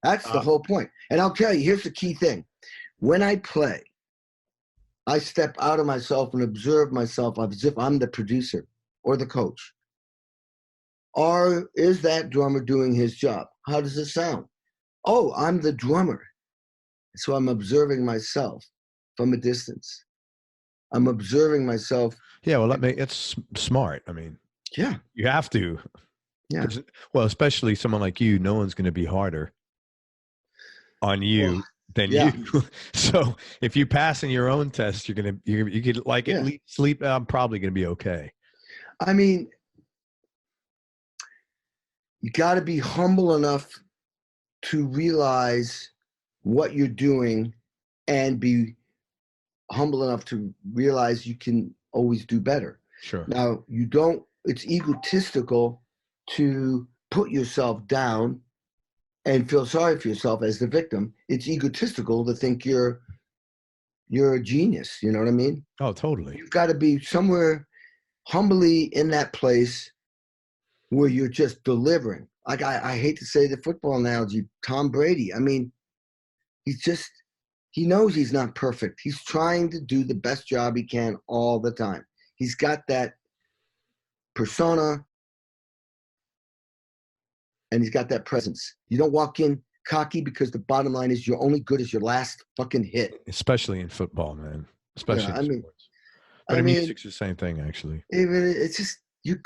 That's the whole point. And I'll tell you, here's the key thing. When I play, I step out of myself and observe myself as if I'm the producer or the coach. Or is that drummer doing his job? How does it sound? Oh, I'm the drummer. So I'm observing myself from a distance. I'm observing myself. Yeah, well, it's smart. I mean, yeah, you have to. Yeah. Well, especially someone like you, no one's going to be harder on you than you. So if you pass in your own test, you could like at least sleep. I'm probably going to be okay. I mean, you got to be humble enough to realize what you're doing and be humble enough to realize you can always do better. Sure. Now, it's egotistical to put yourself down and feel sorry for yourself as the victim. It's egotistical to think you're a genius. You know what I mean? Oh, totally. You've got to be somewhere humbly in that place where you're just delivering. Like I hate to say the football analogy, Tom Brady. I mean, he knows he's not perfect. He's trying to do the best job he can all the time. He's got that persona and he's got that presence. You don't walk in cocky because the bottom line is you're only good as your last fucking hit. Especially in football, man. Especially in sports. But in music's the same thing, actually. It's just, I'm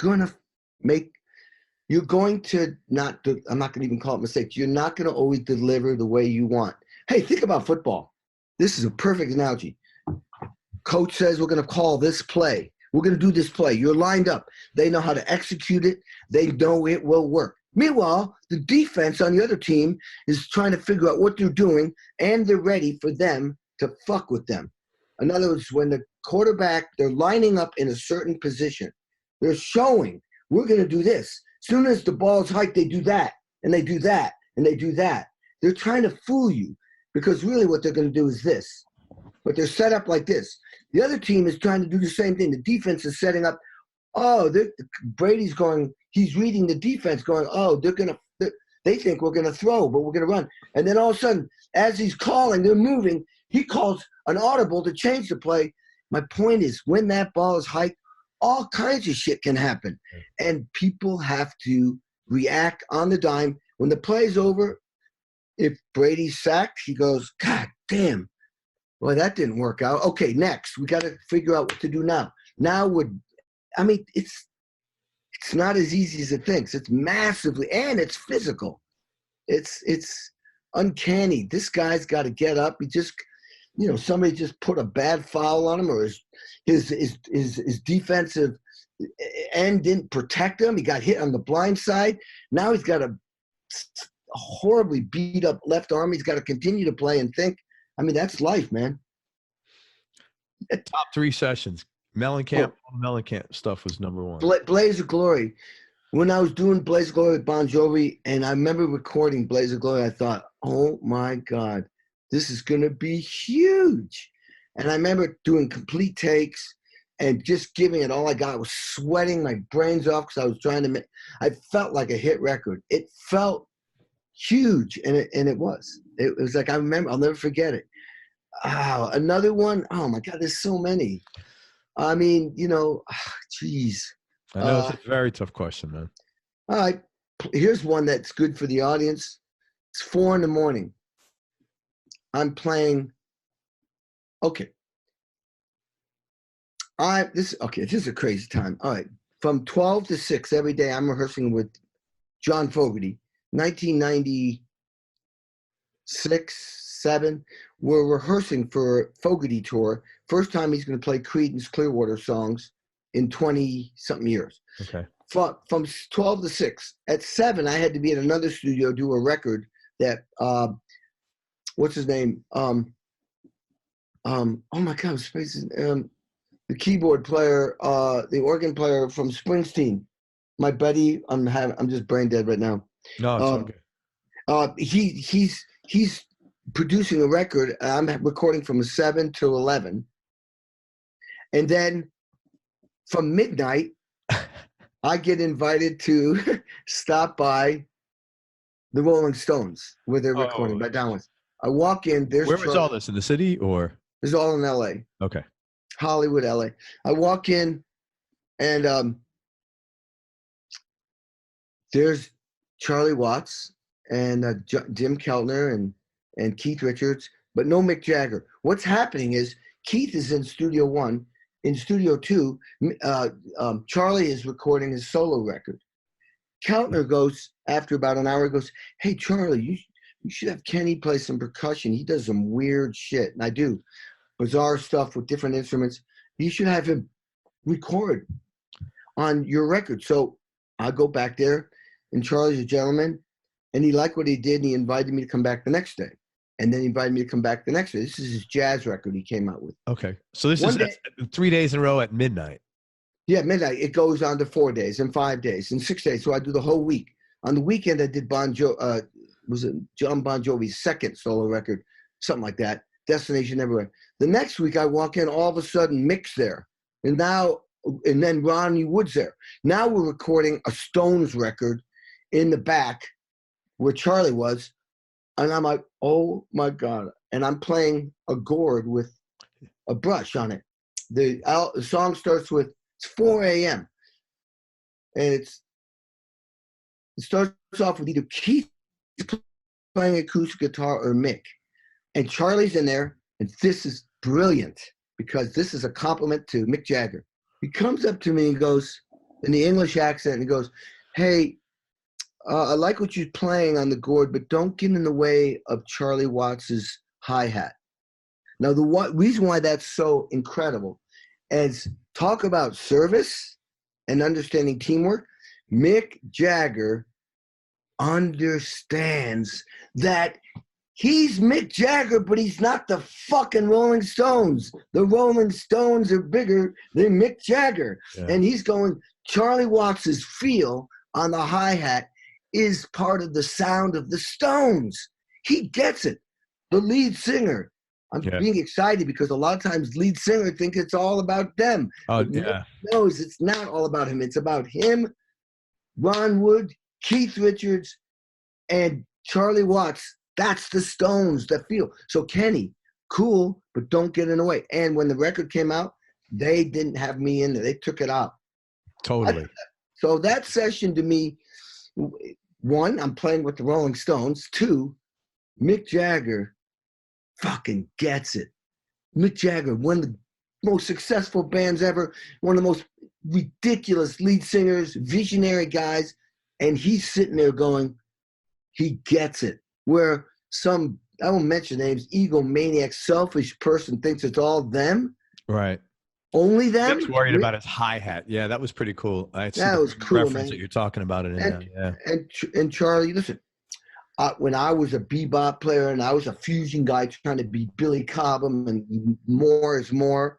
not going to even call it mistakes. You're not going to always deliver the way you want. Hey, think about football. This is a perfect analogy. Coach says we're going to call this play. We're going to do this play. You're lined up. They know how to execute it. They know it will work. Meanwhile, the defense on the other team is trying to figure out what they're doing, and they're ready for them to fuck with them. In other words, when the quarterback, they're lining up in a certain position. They're showing, we're going to do this. As soon as the ball's hiked, they do that, and they do that, and they do that. They're trying to fool you because really what they're going to do is this. But they're set up like this. The other team is trying to do the same thing. The defense is setting up. Oh, Brady's going, he's reading the defense going, oh, they think we're going to throw, but we're going to run. And then all of a sudden, as he's calling, they're moving, he calls an audible to change the play. My point is, when that ball is hiked, all kinds of shit can happen. And people have to react on the dime. When the play's over, if Brady's sacked, he goes, God damn, well, that didn't work out. Okay, next. We got to figure out what to do now. It's not as easy as it thinks. It's massively, and it's physical. It's uncanny. This guy's got to get up. He just, somebody just put a bad foul on him, or his defensive end didn't protect him. He got hit on the blind side. Now he's got a horribly beat up left arm. He's got to continue to play and think. That's life, man. Top 3 sessions. Mellencamp stuff was number 1. Blaze of Glory. When I was doing Blaze of Glory with Bon Jovi, and I remember recording Blaze of Glory, I thought, oh my God, this is going to be huge. And I remember doing complete takes and just giving it all I got. I was sweating my brains off because I was trying to I felt like a hit record. It felt huge, and it was. It was like, I remember, I'll never forget it. Another one, oh my God, there's so many. Geez. I know it's a very tough question, man. All right, here's one that's good for the audience. It's 4 a.m. I'm playing. Okay. This is a crazy time. All right, from 12 to 6 every day, I'm rehearsing with John Fogerty. 1996-7, we're rehearsing for Fogerty tour. First time he's going to play Creedence Clearwater songs in 20-something years. Okay. From 12 to 6. At 7, I had to be at another studio, do a record that, what's his name? Oh my God, the keyboard player, the organ player from Springsteen. My buddy, I'm just brain dead right now. No, it's okay. He's producing a record. I'm recording from 7 to 11. And then from midnight, I get invited to stop by the Rolling Stones, where they're recording by Downs. I walk in. There's where was all this, in the city or? It's all in L.A. Okay. Hollywood, L.A. I walk in, and there's Charlie Watts and Jim Keltner and Keith Richards, but no Mick Jagger. What's happening is Keith is in Studio 1. In Studio 2, Charlie is recording his solo record. Keltner goes, after about an hour, goes, "Hey, Charlie, you should have Kenny play some percussion. He does some weird shit." And I do. Bizarre stuff with different instruments. You should have him record on your record. So I go back there, and Charlie's a gentleman, and he liked what he did, and he invited me to come back the next day. And then he invited me to come back the next day. This is his jazz record he came out with. Okay. So this is 3 days in a row at midnight. Yeah, midnight. It goes on to 4 days and 5 days and 6 days. So I do the whole week. On the weekend, I did was it John Bon Jovi's second solo record, something like that, Destination Everywhere. The next week, I walk in, all of a sudden, Mick's there. And then Ronnie Wood's there. Now we're recording a Stones record in the back where Charlie was. And I'm like, oh, my God. And I'm playing a gourd with a brush on it. The song starts with, it's 4 a.m. And it starts off with either Keith playing acoustic guitar or Mick. And Charlie's in there. And this is brilliant because this is a compliment to Mick Jagger. He comes up to me and goes, in the English accent, and he goes, "Hey, I like what you're playing on the gourd, but don't get in the way of Charlie Watts's hi-hat." Now, the reason why that's so incredible is talk about service and understanding teamwork. Mick Jagger understands that he's Mick Jagger, but he's not the fucking Rolling Stones. The Rolling Stones are bigger than Mick Jagger. Yeah. And he's going, Charlie Watts's feel on the hi-hat is part of the sound of the Stones. He gets it. The lead singer. I'm being excited because a lot of times lead singer think it's all about them. Oh, but yeah. Mick knows it's not all about him. It's about him, Ron Wood, Keith Richards, and Charlie Watts. That's the Stones that feel. So Kenny, cool, but don't get in the way. And when the record came out, they didn't have me in there. They took it out. Totally. So that session to me, one, I'm playing with the Rolling Stones. Two, Mick Jagger fucking gets it. Mick Jagger, one of the most successful bands ever, one of the most ridiculous lead singers, visionary guys, and he's sitting there going, he gets it. Where some, I won't mention names, egomaniac, selfish person thinks it's all them. Right. Only them. Mick's worried about his hi-hat. Yeah, that was pretty cool. That was cool, reference man. that you're talking about it in there. Yeah. And Charlie, listen, when I was a bebop player and I was a fusion guy trying to be Billy Cobham and more is more,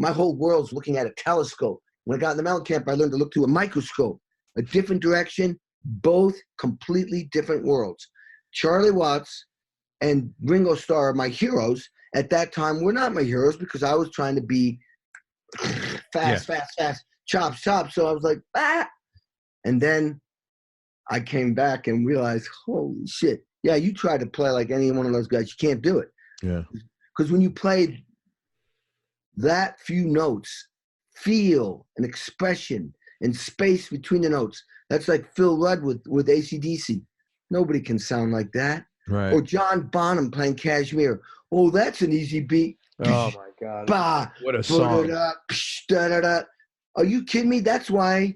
my whole world's looking at a telescope. When I got in the Mellencamp, I learned to look to a microscope, a different direction, both completely different worlds. Charlie Watts and Ringo Starr are my heroes. At that time, were not my heroes because I was trying to be fast, chops. So I was like, ah. And then I came back and realized, holy shit. Yeah, you try to play like any one of those guys, you can't do it. Yeah. Because when you played that few notes, feel and expression and space between the notes, that's like Phil Rudd with AC/DC. Nobody can sound like that. Right. Or John Bonham playing Kashmir. Oh, that's an easy beat. Oh, my God. Bah, what a song. Are you kidding me? That's why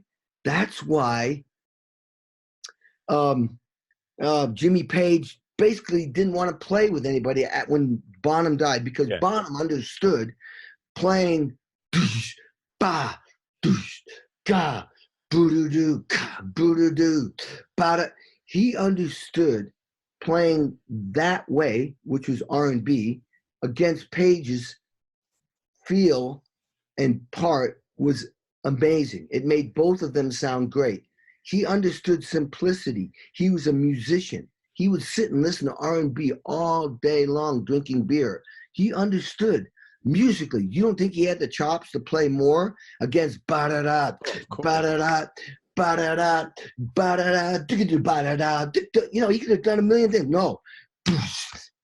Jimmy Page basically didn't want to play with anybody when Bonham died because Bonham understood playing ba, ga, boo-doo-doo, ka, boo-doo-doo, ba-da. He understood playing that way, which was R&B, against Page's feel and part was amazing. It made both of them sound great. He understood simplicity. He was a musician. He would sit and listen to R&B all day long, drinking beer. He understood musically. You don't think he had the chops to play more against ba-da-da, ba-da-da, ba-da-da, ba-da-da, ba-da-da. You know, he could have done a million things. No.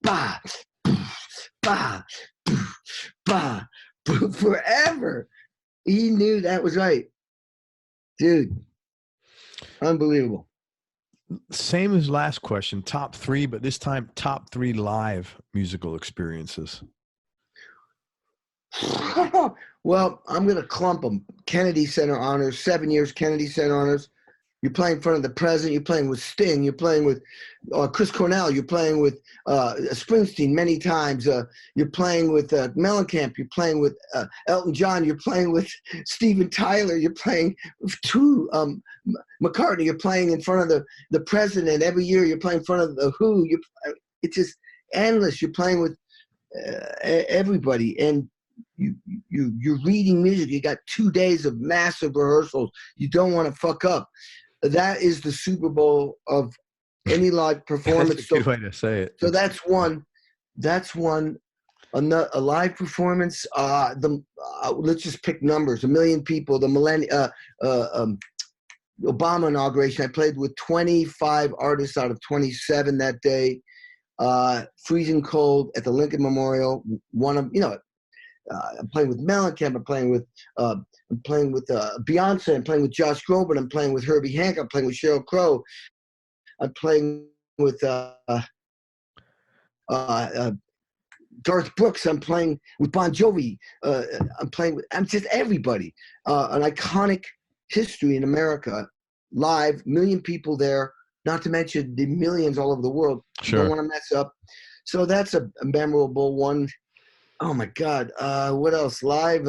Ba, ba, ba, forever. He knew that was right. Dude, unbelievable. Same as last question, top 3, but this time top 3 live musical experiences. Well, I'm going to clump them. Kennedy Center Honors, 7 years Kennedy Center Honors. You're playing in front of the president. You're playing with Sting. You're playing with Chris Cornell. You're playing with Springsteen many times. You're playing with Mellencamp. You're playing with Elton John. You're playing with Steven Tyler. You're playing with McCartney. You're playing in front of the president. Every year you're playing in front of the Who. It's just endless. You're playing with everybody. And you're reading music. You got 2 days of massive rehearsals. You don't want to fuck up. That is the Super Bowl of any live performance. That's a good way to say it. So that's one. That's one. A live performance. Let's just pick numbers. 1 million people. The Obama inauguration. I played with 25 artists out of 27 that day. Freezing cold at the Lincoln Memorial. I'm playing with Mellencamp. I'm playing with Beyonce. I'm playing with Josh Groban. I'm playing with Herbie Hancock. I'm playing with Sheryl Crow. I'm playing with Garth Brooks. I'm playing with Bon Jovi. I'm just everybody. An iconic history in America, live, 1 million people there. Not to mention the millions all over the world. Sure. Don't want to mess up. So that's a memorable one. Oh my God! What else? Live?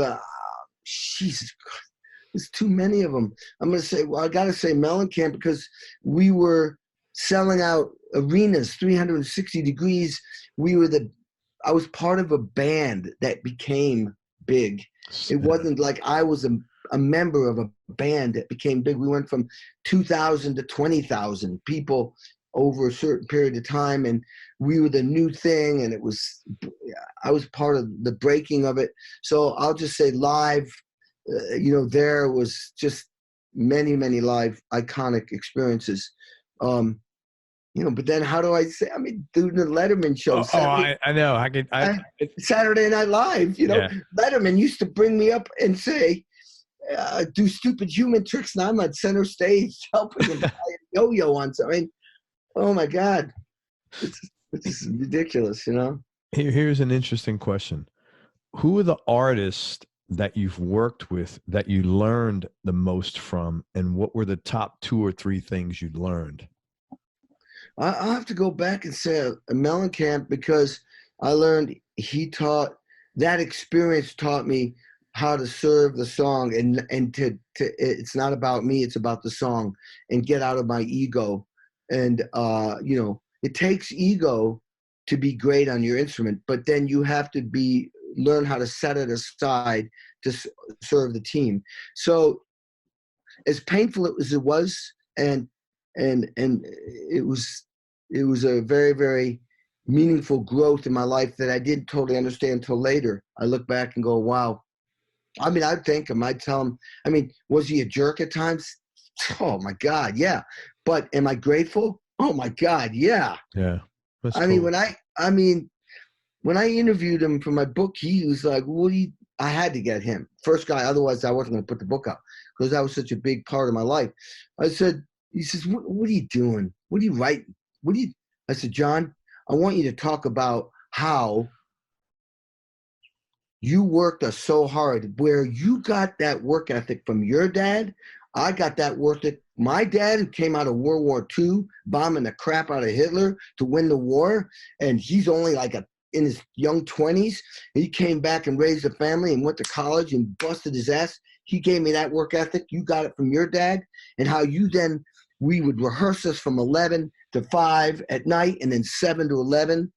Jesus Christ! There's too many of them. I'm gonna say. Well, I gotta say Mellencamp because we were selling out arenas, 360 degrees. I was part of a band that became big. It wasn't like I was a member of a band that became big. We went from 2,000 to 20,000 people over a certain period of time, and we were the new thing, and I was part of the breaking of it. So I'll just say live, there was just many, many live iconic experiences. But then how do I say, doing the Letterman show. I know. Saturday Night Live, Yeah. Letterman used to bring me up and say, do stupid human tricks, and I'm at center stage helping him play a yo-yo on something. Oh my God, it's ridiculous, Here's an interesting question: who are the artists that you've worked with that you learned the most from, and what were the top 2 or 3 things you learned? I'll have to go back and say Mellencamp because I learned that experience taught me how to serve the song and to it's not about me, it's about the song, and get out of my ego. And, it takes ego to be great on your instrument, but then you have to learn how to set it aside to serve the team. So as painful as it was, and it was a very, very meaningful growth in my life that I didn't totally understand until later. I look back and go, wow. I'd thank him. I'd tell him, was he a jerk at times? Oh my God, yeah. But am I grateful? Oh my God, yeah. Yeah. That's cool. When I interviewed him for my book, he was like, I had to get him. First guy, otherwise I wasn't going to put the book out because that was such a big part of my life. He says, what are you doing? What are you writing? I said, John, I want you to talk about how you worked us so hard, where you got that work ethic from your dad. I got that work ethic. My dad, who came out of World War II, bombing the crap out of Hitler to win the war, and he's only in his young 20s. He came back and raised a family and went to college and busted his ass. He gave me that work ethic. You got it from your dad, and how we would rehearse us from 11 to 5 at night and then 7 to 11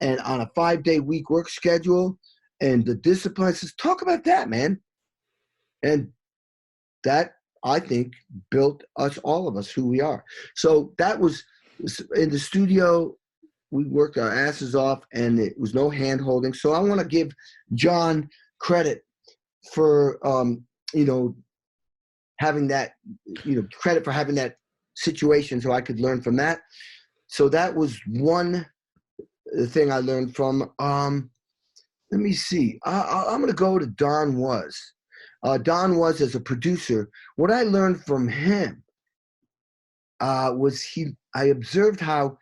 and on a 5-day week work schedule. And the discipline, says, talk about that, man. And that, I think, built all of us, who we are. So that was in the studio. We worked our asses off, and it was no hand holding. So I want to give John credit for, having that, credit for having that situation so I could learn from that. So that was one thing I learned from. Let me see. I'm going to go to Don Was. Don Was as a producer. What I learned from him was I observed how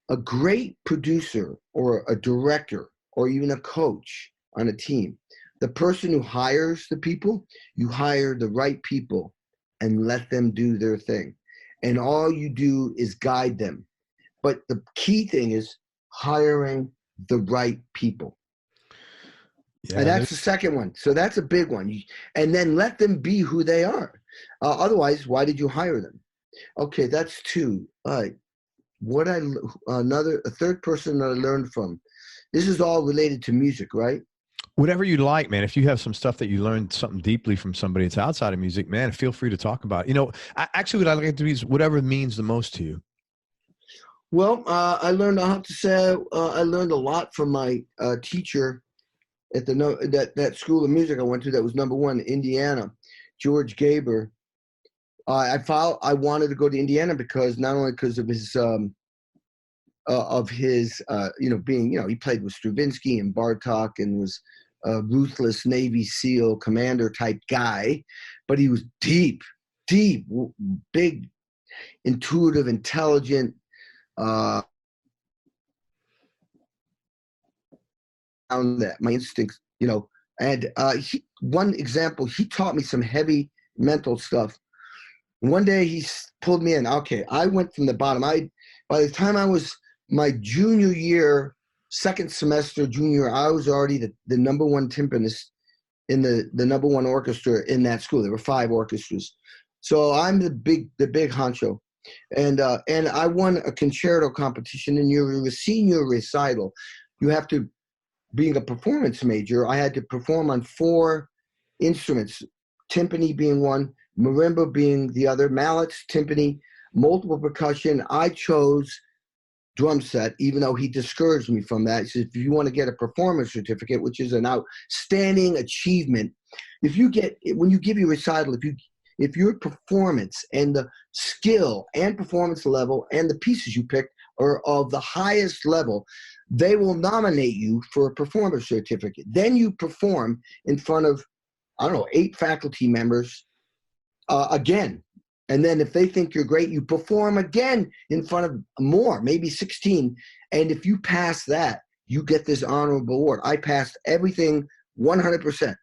a great producer or a director or even a coach on a team, the person who hires the people, you hire the right people and let them do their thing. And all you do is guide them. But the key thing is hiring the right people. Yeah, and that's the second one. So that's a big one. And then let them be who they are. Otherwise, why did you hire them? Okay, that's two. All right. A third person that I learned from. This is all related to music, right? Whatever you like, man. If you have some stuff that you learned something deeply from somebody that's outside of music, man, feel free to talk about it. Actually, what I like to do is whatever means the most to you. Well, I learned, I have to say, I learned a lot from my teacher at that school of music I went to that was number one, Indiana, George Gaber. I wanted to go to Indiana because not only because of his being, he played with Stravinsky and Bartok and was a ruthless Navy SEAL commander type guy, but he was deep, big, intuitive, intelligent. Found that my instincts, and one example, he taught me some heavy mental stuff. One day he pulled me in. Okay, I went from the bottom. By the time I was my junior year, second semester junior, I was already the number one timpanist in the number one orchestra in that school. There were 5 orchestras, so I'm the big honcho, and I won a concerto competition. And you're a senior recital. You have to, being a performance major, I had to perform on 4 instruments, timpani being one, marimba being the other, mallets, timpani, multiple percussion. I chose drum set, even though he discouraged me from that. He said, if you want to get a performance certificate, which is an outstanding achievement, when you give your recital, if your performance and the skill and performance level and the pieces you picked are of the highest level, they will nominate you for a performance certificate. Then you perform in front of, 8 faculty members again. And then if they think you're great, you perform again in front of more, maybe 16. And if you pass that, you get this honorable award. I passed everything 100%.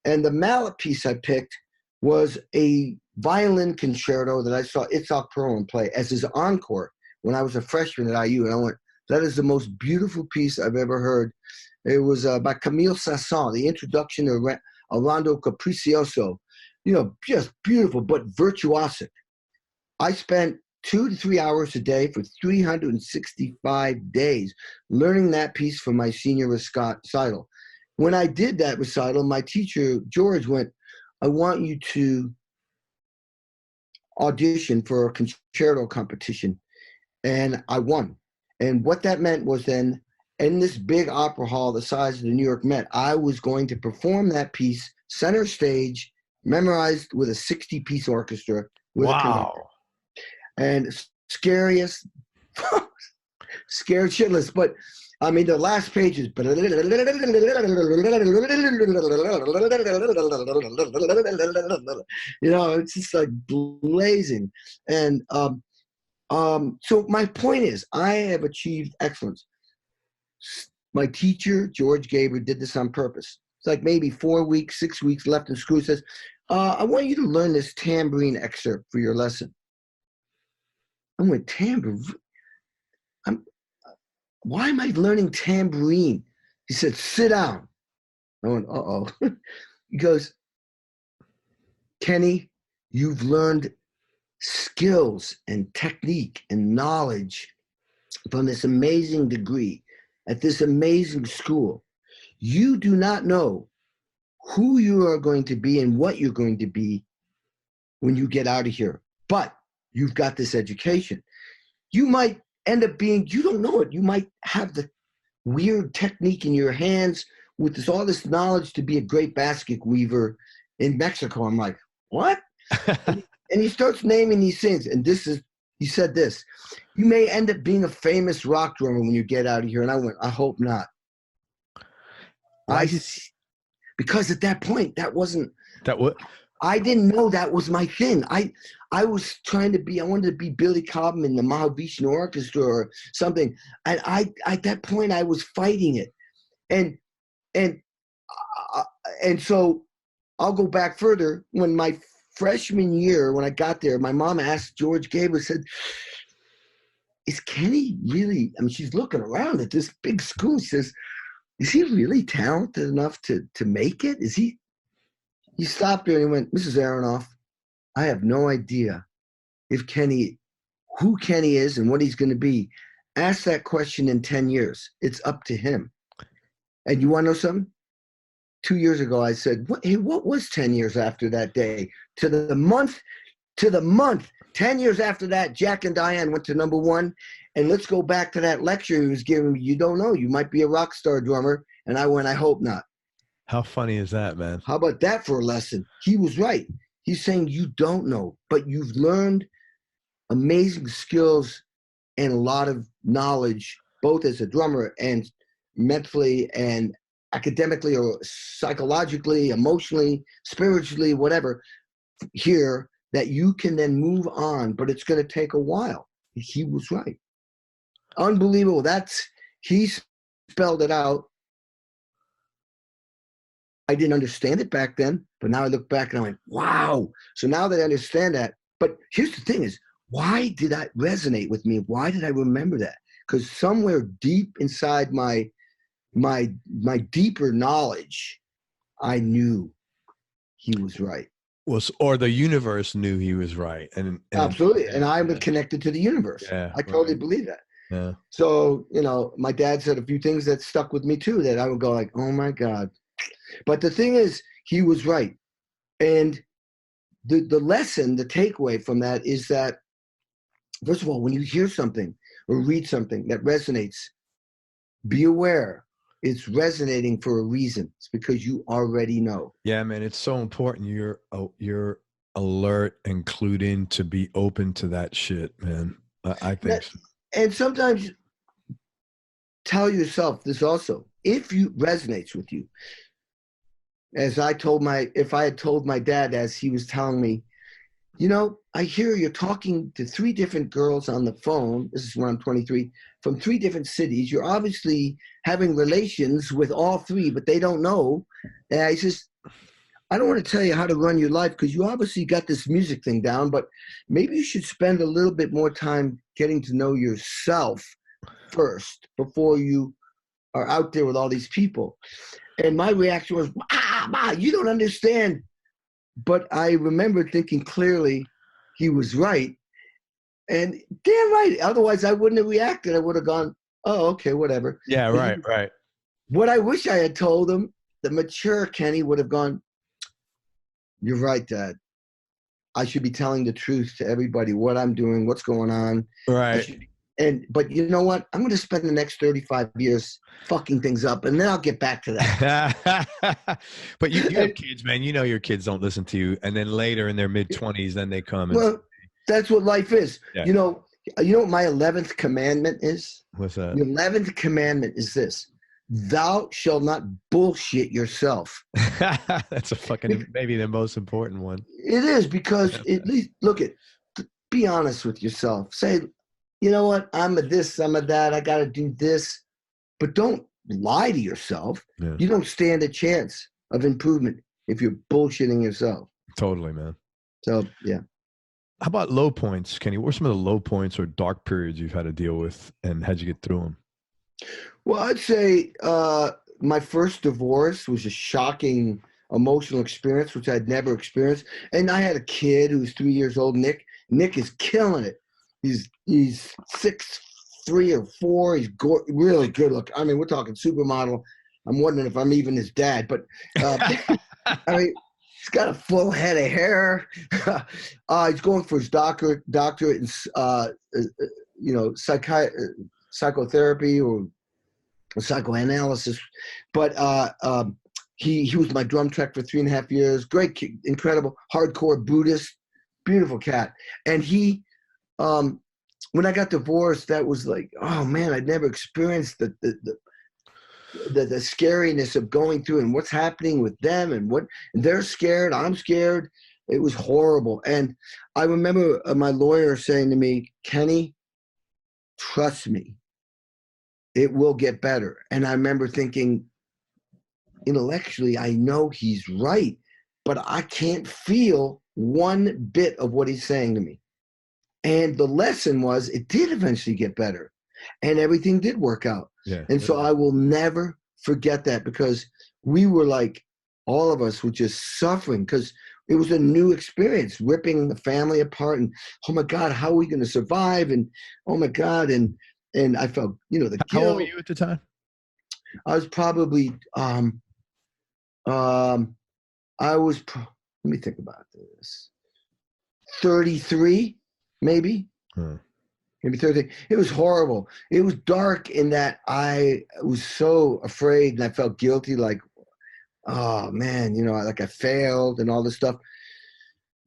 And the mallet piece I picked was a violin concerto that I saw Itzhak Perlman play as his encore when I was a freshman at IU. And I went, that is the most beautiful piece I've ever heard. It was by Camille Saint-Saëns, the introduction to Rondo Capriccioso. Just beautiful, but virtuosic. I spent 2 to 3 hours a day for 365 days learning that piece for my senior recital. When I did that recital, my teacher, George, went, I want you to audition for a concerto competition. And I won. And what that meant was then, in this big opera hall the size of the New York Met, I was going to perform that piece center stage, memorized with a 60-piece orchestra. With wow. And scariest, scared shitless. But I mean, the last pages, it's just like blazing. And so my point is, I have achieved excellence. My teacher, George Gaber, did this on purpose. It's like maybe 4 weeks, 6 weeks left in school. He says, I want you to learn this tambourine excerpt for your lesson. I went, tambourine? Why am I learning tambourine? He said, sit down. I went, uh-oh. He goes, Kenny, you've learned skills and technique and knowledge from this amazing degree at this amazing school. You do not know who you are going to be and what you're going to be when you get out of here. But you've got this education. You might end up being, you don't know it. You might have the weird technique in your hands with all this knowledge to be a great basket weaver in Mexico. I'm like, what? And he starts naming these things. And he said this, you may end up being a famous rock drummer when you get out of here. And I went, I hope not. Because at that point, I didn't know that was my thing. I was I wanted to be Billy Cobham in the Mahavishnu Orchestra or something. And at that point, I was fighting it. And so I'll go back further. When my freshman year, when I got there, my mom asked George Gable, said, is Kenny really, I mean, she's looking around at this big school. She says, is he really talented enough to make it? He stopped her and he went, Mrs. Aronoff, I have no idea who Kenny is and what he's going to be. Ask that question in 10 years. It's up to him. And you want to know something? 2 years ago, I said, what was 10 years after that day? To the month, 10 years after that, Jack and Diane went to #1. And let's go back to that lecture he was giving me. You don't know. You might be a rock star drummer. And I went, I hope not. How funny is that, man? How about that for a lesson? He was right. He's saying you don't know, but you've learned amazing skills and a lot of knowledge, both as a drummer and mentally and academically or psychologically, emotionally, spiritually, whatever, here that you can then move on, but it's going to take a while. He was right. Unbelievable. He spelled it out. I didn't understand it back then, but now I look back and I'm like, wow. So now that I understand that, but here's the thing is, why did that resonate with me? Why did I remember that? Because somewhere deep inside my deeper knowledge, I knew he was right. Or the universe knew he was right. And absolutely. And I'm connected to the universe. Yeah, I totally believe that. Yeah. So, my dad said a few things that stuck with me too, that I would go like, oh my God. But the thing is, he was right. And the lesson, the takeaway from that is that, first of all, when you hear something or read something that resonates, be aware it's resonating for a reason. It's because you already know. Yeah, man, it's so important. You're alert and clued in to be open to that shit, man. I think so. And sometimes tell yourself this also. If it resonates with you, if I had told my dad as he was telling me, I hear you're talking to 3 different girls on the phone. This is when I'm 23, from 3 different cities. You're obviously having relations with all 3, but they don't know. And he says, I don't want to tell you how to run your life because you obviously got this music thing down, but maybe you should spend a little bit more time getting to know yourself first before you are out there with all these people. And my reaction was, Ma, you don't understand. But I remember thinking clearly he was right. And damn right. Otherwise, I wouldn't have reacted. I would have gone, oh, okay, whatever. Yeah, right. What I wish I had told him, the mature Kenny would have gone, you're right, Dad. I should be telling the truth to everybody, what I'm doing, what's going on. Right. But you know what? I'm going to spend the next 35 years fucking things up, and then I'll get back to that. But you have kids, man. Your kids don't listen to you, and then later in their mid-20s, then they come. Well, that's what life is. Yeah. You know what my 11th commandment is? What's that? The 11th commandment is this: thou shalt not bullshit yourself. That's maybe the most important one. It is, because at least be honest with yourself. Say, you know what? I'm a this, I'm a that. I got to do this. But don't lie to yourself. Yeah. You don't stand a chance of improvement if you're bullshitting yourself. Totally, man. So, yeah. How about low points, Kenny? What are some of the low points or dark periods you've had to deal with, and how'd you get through them? Well, I'd say my first divorce was a shocking emotional experience, which I'd never experienced. And I had a kid who was 3 years old, Nick. Nick is killing it. He's 6'3" or 4". He's really good looking. I mean, we're talking supermodel. I'm wondering if I'm even his dad, but I mean, he's got a full head of hair. He's going for his doctorate in psychotherapy or psychoanalysis. But he was my drum tech for 3.5 years. Great, incredible, hardcore Buddhist, beautiful cat. And he, when I got divorced, that was like, oh man, I'd never experienced the scariness of going through and what's happening with them and they're scared, I'm scared. It was horrible. And I remember my lawyer saying to me, Kenny, trust me, it will get better. And I remember thinking, intellectually, I know he's right, but I can't feel one bit of what he's saying to me. And the lesson was, it did eventually get better and everything did work out. Yeah. And so I will never forget that, because we were like, all of us were just suffering because it was a new experience, ripping the family apart. And, oh my God, how are we going to survive? And, oh my God. And I felt, the guilt. How old were you at the time? I was probably, let me think about this. 33, maybe. Maybe 30. It was horrible. It was dark in that I was so afraid and I felt guilty, like, oh man, like I failed and all this stuff.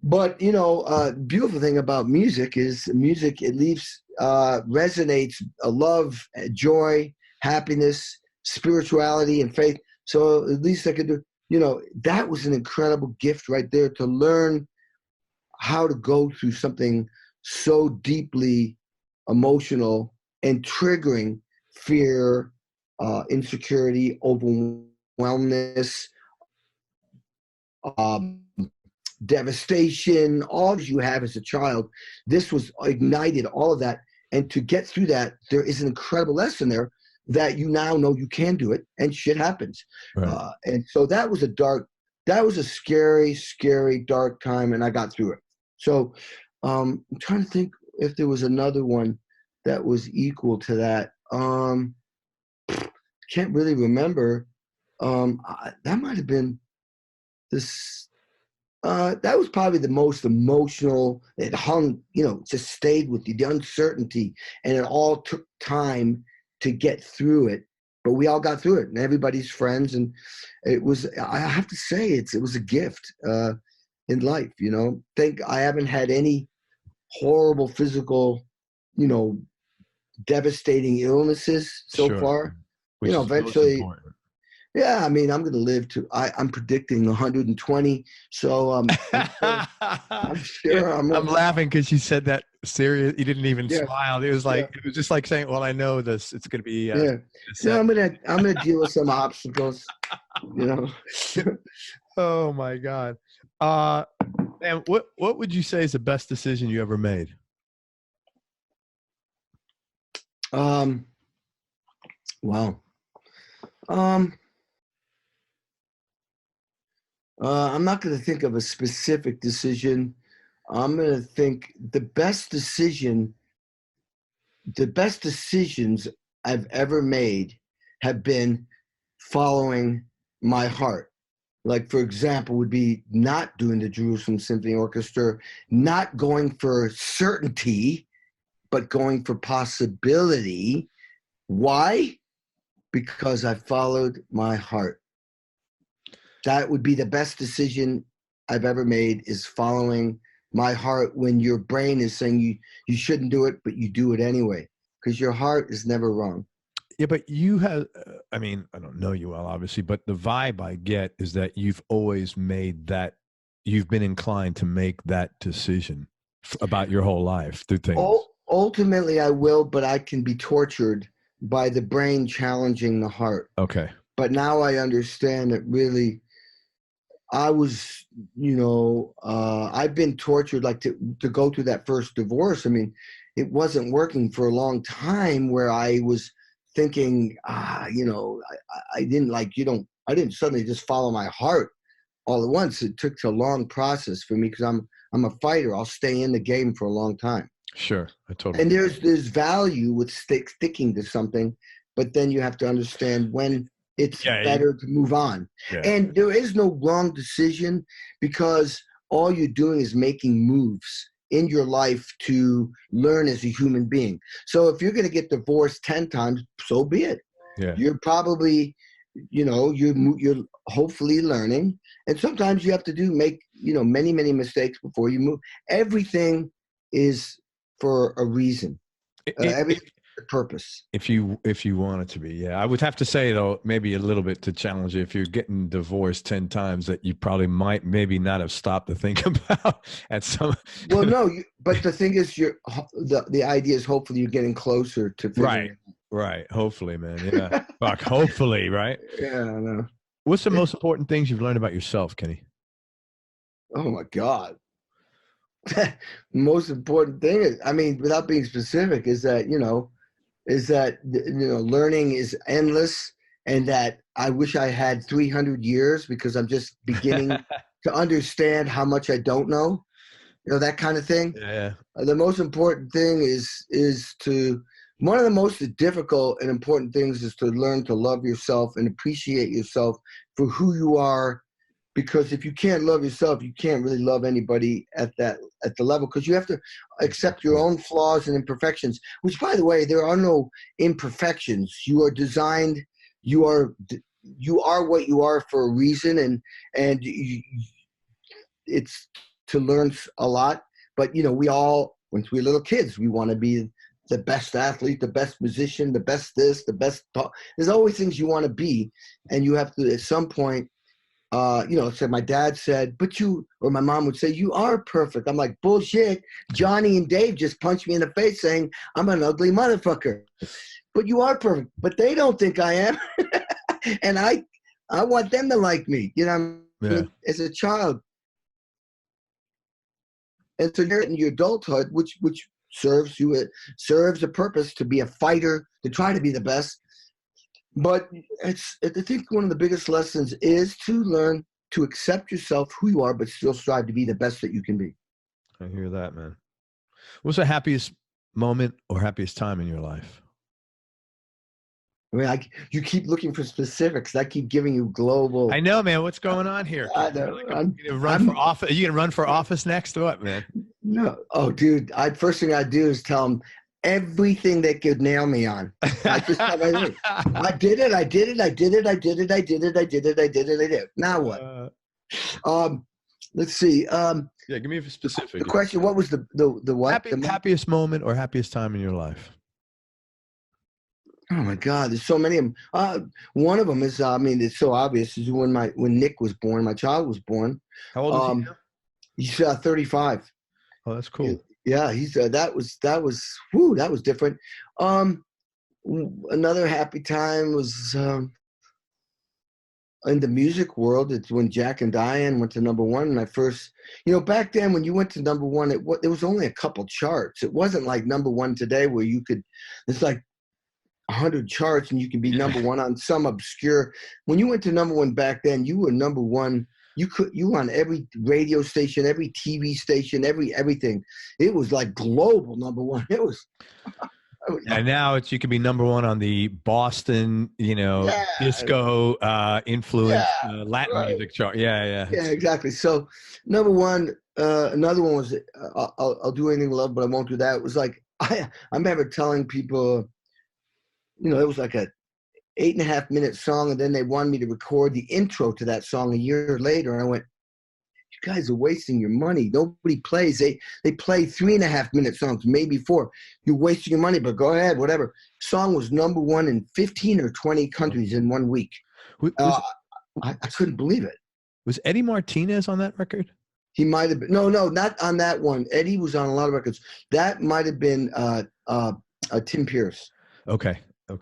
But, beautiful thing about music is music, it leaves, resonates love, joy, happiness, spirituality, and faith. So at least I could do, that was an incredible gift right there, to learn how to go through something so deeply emotional and triggering fear, insecurity, overwhelmness, devastation, all that you have as a child. This was ignited all of that. And to get through that, there is an incredible lesson there that you now know you can do it, and shit happens. Right. And so that was a scary, scary, dark time, and I got through it. So I'm trying to think if there was another one that was equal to that. Can't really remember. That might have been this. That was probably the most emotional. It hung, just stayed with you, the uncertainty, and it all took time to get through it. But we all got through it, and everybody's friends. And it was, I have to say, it was a gift in life. I haven't had any horrible physical, devastating illnesses so far. Which is eventually. Yeah, I mean, I'm going to live to. I'm predicting 120. So I'm sure. I'm laughing because you said that serious. You didn't even smile. It was like it was just like saying, "Well, I know this. It's going to be." I'm gonna deal with some obstacles. Oh my God. And what would you say is the best decision you ever made? Wow. I'm not going to think of a specific decision. I'm going to think the best decisions I've ever made have been following my heart. Like, for example, would be not doing the Jerusalem Symphony Orchestra, not going for certainty, but going for possibility. Why? Because I followed my heart. That would be the best decision I've ever made, is following my heart when your brain is saying you shouldn't do it, but you do it anyway, because your heart is never wrong. Yeah, but you have, I mean, I don't know you well, obviously, but the vibe I get is that you've always made that, you've been inclined to make that decision about your whole life through things. Ultimately, I will, but I can be tortured by the brain challenging the heart. Okay. But now I understand that really, I was, I've been tortured, like to go through that first divorce. I mean, it wasn't working for a long time, where I was thinking, I didn't suddenly just follow my heart all at once. It took a long process for me, because I'm a fighter. I'll stay in the game for a long time. Sure, I totally. And there's value with sticking to something, but then you have to understand when it's better to move on. Yeah. And there is no wrong decision, because all you're doing is making moves in your life to learn as a human being. So if you're going to get divorced 10 times, so be it. Yeah. You're probably, you're hopefully learning. And sometimes you have to make, many, many mistakes before you move. Everything is for a reason. Everything a purpose. If you want it to be. Yeah. I would have to say, though, maybe a little bit to challenge you, if you're getting divorced 10 times, that you probably might maybe not have stopped to think about at some. Well, no, but the thing is, the idea is hopefully you're getting closer to figuring it out. Right. Hopefully, man. Yeah. Fuck, hopefully, right? Yeah, I know. What's the most important things you've learned about yourself, Kenny? Oh my God. The most important thing is, without being specific, is that, learning is endless, and that I wish I had 300 years because I'm just beginning to understand how much I don't know, that kind of thing. Yeah. The most important thing is to, one of the most difficult and important things is to learn to love yourself and appreciate yourself for who you are. Because if you can't love yourself, you can't really love anybody at the level, because you have to accept your own flaws and imperfections, which, by the way, there are no imperfections. You are designed, you are what you are for a reason, and it's to learn a lot. But, we all, when we're little kids, we want to be the best athlete, the best musician, the best this, the best talk. There's always things you want to be, and you have to, at some point, so my dad said, or my mom would say, you are perfect. I'm like, bullshit. Johnny and Dave just punched me in the face saying I'm an ugly motherfucker. But you are perfect. But they don't think I am. And I want them to like me, as a child. And so you're in your adulthood, which serves a purpose to be a fighter, to try to be the best. But I think one of the biggest lessons is to learn to accept yourself, who you are, but still strive to be the best that you can be. I hear that, man. What's the happiest moment or happiest time in your life? You keep looking for specifics. I keep giving you global. I know, man. What's going on here? I know. Are you gonna run for office next or what, man? No. Oh, dude. First thing I do is tell them everything they could nail me on. I did it. Now what? Let's see. Yeah, give me a specific. The question, what was the what? Happiest moment or happiest time in your life? Oh my God, there's so many of them. One of them is, it's so obvious, is when Nick was born, my child was born. How old is he now? He's 35. Oh, that's cool. Yeah, he's that was different. Another happy time was in the music world. It's when Jack and Diane went to #1. And I first, back then when you went to #1, it was only a couple charts. It wasn't like #1 today where it's like 100 charts and you can be #1 on some obscure. When you went to #1 back then, you were #1. You were on every radio station, every TV station, everything. It was like global #1. It was. And now you can be #1 on the Boston, disco influence Latin music chart. Yeah, exactly. So #1, another one was I'll do anything with love, but I won't do that. It was like I remember telling people, it was like a 8.5-minute song, and then they wanted me to record the intro to that song a year later. And I went, you guys are wasting your money. Nobody plays. They play 3.5-minute songs, maybe 4. You're wasting your money, but go ahead, whatever. Song was #1 in 15 or 20 countries in 1 week. I couldn't believe it. Was Eddie Martinez on that record? He might have been. No, not on that one. Eddie was on a lot of records. That might have been Tim Pierce. Okay. I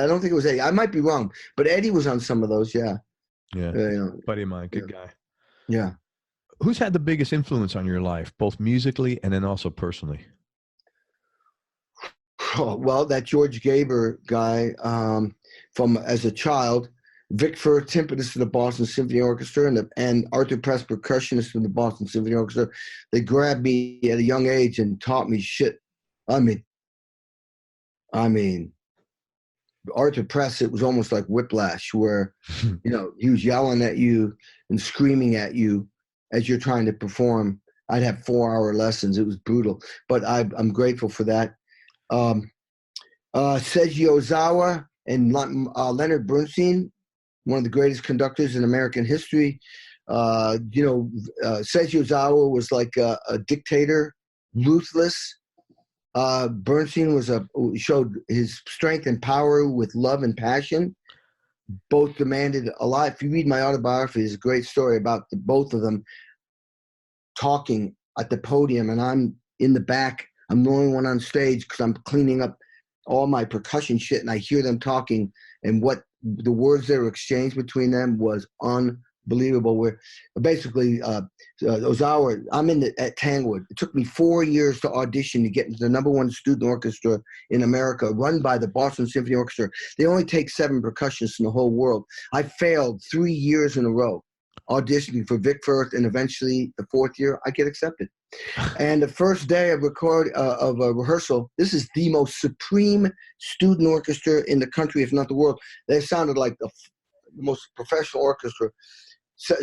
don't think it was Eddie. I might be wrong, but Eddie was on some of those. Yeah. Buddy of mine, good guy. Yeah. Who's had the biggest influence on your life, both musically and then also personally? Oh, well, that George Gaber guy from as a child, Vic Frith, timpanist of the Boston Symphony Orchestra, and Arthur Press, percussionist of the Boston Symphony Orchestra. They grabbed me at a young age and taught me shit. I mean, Arthur Press, it was almost like whiplash, where he was yelling at you and screaming at you as you're trying to perform. I'd have 4-hour lessons. It was brutal, but I'm grateful for that. Seiji Ozawa and Leonard Bernstein, one of the greatest conductors in American history. Seiji Ozawa was like a dictator, ruthless. Bernstein showed his strength and power with love and passion. Both demanded a lot. If you read my autobiography, there's a great story about both of them talking at the podium, and I'm in the back. I'm the only one on stage because I'm cleaning up all my percussion shit, and I hear them talking, and what the words that were exchanged between them was unbelievable. Where basically Ozawa, I'm at Tanglewood. It took me 4 years to audition to get into the #1 student orchestra in America, run by the Boston Symphony Orchestra. They only take 7 percussionists in the whole world. I failed 3 years in a row auditioning for Vic Frith, and eventually the 4th year I get accepted. And the first day of a rehearsal, this is the most supreme student orchestra in the country, if not the world. They sounded like the most professional orchestra.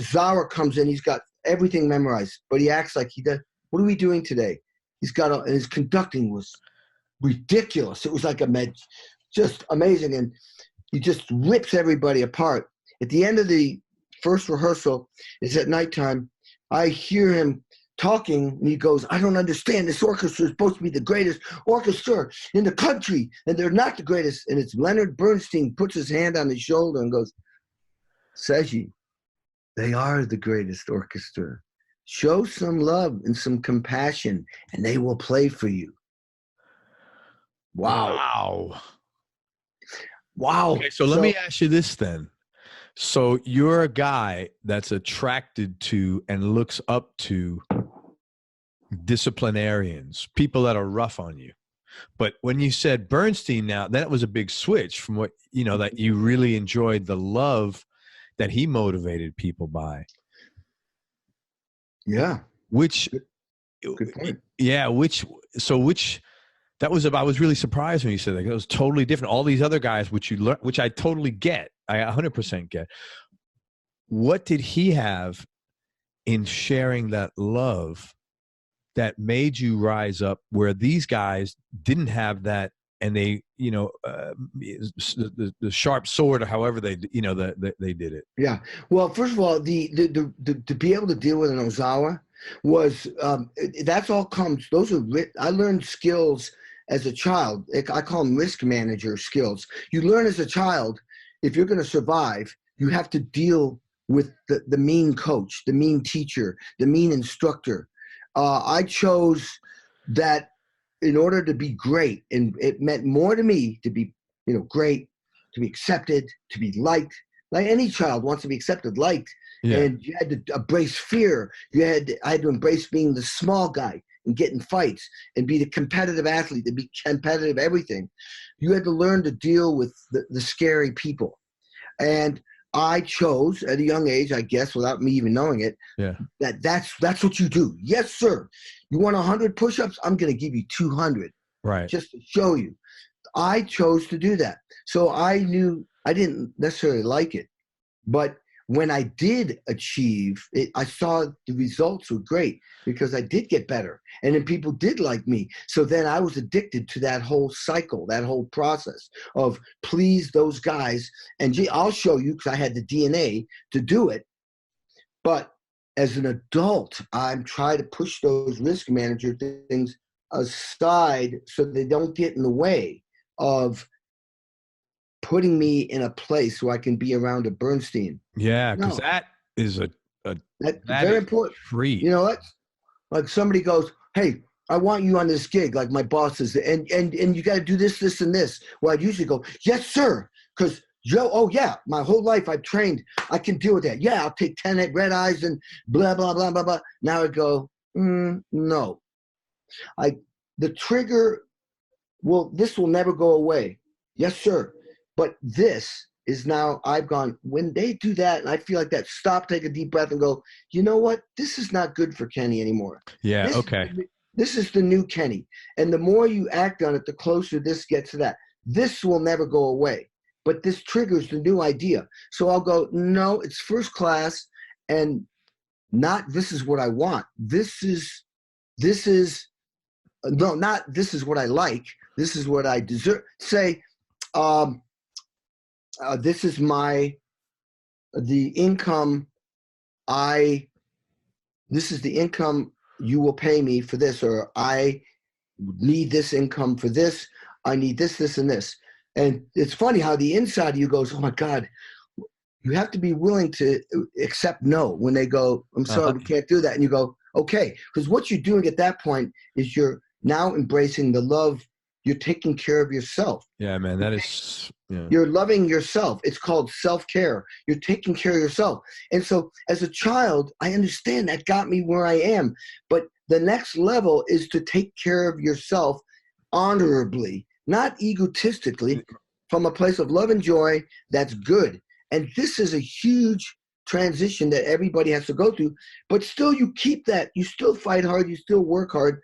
Zara comes in, he's got everything memorized, but he acts like he does. What are we doing today? And his conducting was ridiculous. It was like just amazing. And he just rips everybody apart. At the end of the first rehearsal, it's at nighttime, I hear him talking, and he goes, I don't understand. This orchestra is supposed to be the greatest orchestra in the country, and they're not the greatest. And it's Leonard Bernstein puts his hand on his shoulder and goes, Seji, they are the greatest orchestra. Show some love and some compassion, and they will play for you. Wow. Okay, so let me ask you this then. So you're a guy that's attracted to and looks up to disciplinarians, people that are rough on you. But when you said Bernstein now, that was a big switch from what, that you really enjoyed the love that he motivated people by. Yeah. Good point. Yeah. I was really surprised when you said that. It was totally different. All these other guys, which I totally get. I 100% get. What did he have in sharing that love that made you rise up where these guys didn't have that, and they, the sharp sword, or however they did it? Yeah. Well, first of all, the to be able to deal with an Ozawa was that's all comes. I learned skills as a child. I call them risk manager skills. You learn as a child. If you're going to survive, you have to deal with the mean coach, the mean teacher, the mean instructor. I chose that in order to be great, and it meant more to me to be, great, to be accepted, to be liked. Like any child wants to be accepted, liked, and you had to embrace fear. I had to embrace being the small guy and get in fights and be the competitive athlete, to be competitive everything. You had to learn to deal with the scary people. And I chose at a young age, I guess, without me even knowing it, that's what you do. Yes, sir. You want 100 push-ups? I'm going to give you 200. Right. Just to show you. I chose to do that. So I knew I didn't necessarily like it. But when I did achieve it, I saw the results were great because I did get better. And then people did like me. So then I was addicted to that whole cycle, that whole process of please those guys. And I'll show you, because I had the DNA to do it. But as an adult, I'm trying to push those risk manager things aside so they don't get in the way of putting me in a place where I can be around a Bernstein. Yeah, because that is that's very important. Treat. You know what? Like somebody goes, hey, I want you on this gig, like my boss says, and you got to do this, this, and this. Well, I'd usually go, yes, sir, because my whole life I've trained. I can deal with that. Yeah, I'll take 10 red eyes and blah, blah, blah, blah, blah. Now I go, no. The trigger, this will never go away. Yes, sir. But this is now, I've gone, when they do that, and I feel like that, stop, take a deep breath and go, you know what? This is not good for Kenny anymore. Yeah, okay. This is the new Kenny. And the more you act on it, the closer this gets to that. This will never go away. But this triggers the new idea. So I'll go, no, it's first class, and not this is what I want. This is not this is what I like. This is what I deserve. Say, this is my the income this is the income you will pay me for this, or I need this income for this. I need this, this, and this. And it's funny how the inside of you goes, oh my God, you have to be willing to accept no when they go, I'm sorry, we can't do that. And you go, okay. Because what you're doing at that point is you're now embracing the love. You're taking care of yourself. Yeah, man, that is, yeah. You're loving yourself. It's called self-care. You're taking care of yourself. And so as a child, I understand that got me where I am. But the next level is to take care of yourself honorably, not egotistically, from a place of love and joy that's good. And this is a huge transition that everybody has to go through. But still, you keep that. You still fight hard. You still work hard.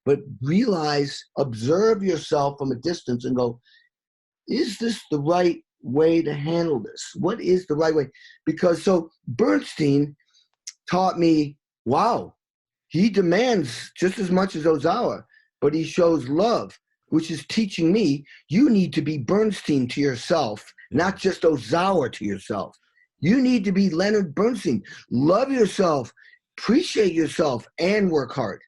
But realize, observe yourself from a distance and go, is this the right way to handle this? What is the right way? Because so Bernstein taught me, wow, he demands just as much as Ozawa, but he shows love, which is teaching me you need to be Bernstein to yourself, not just Ozawa to yourself. You need to be Leonard Bernstein. Love yourself, appreciate yourself, and work hard.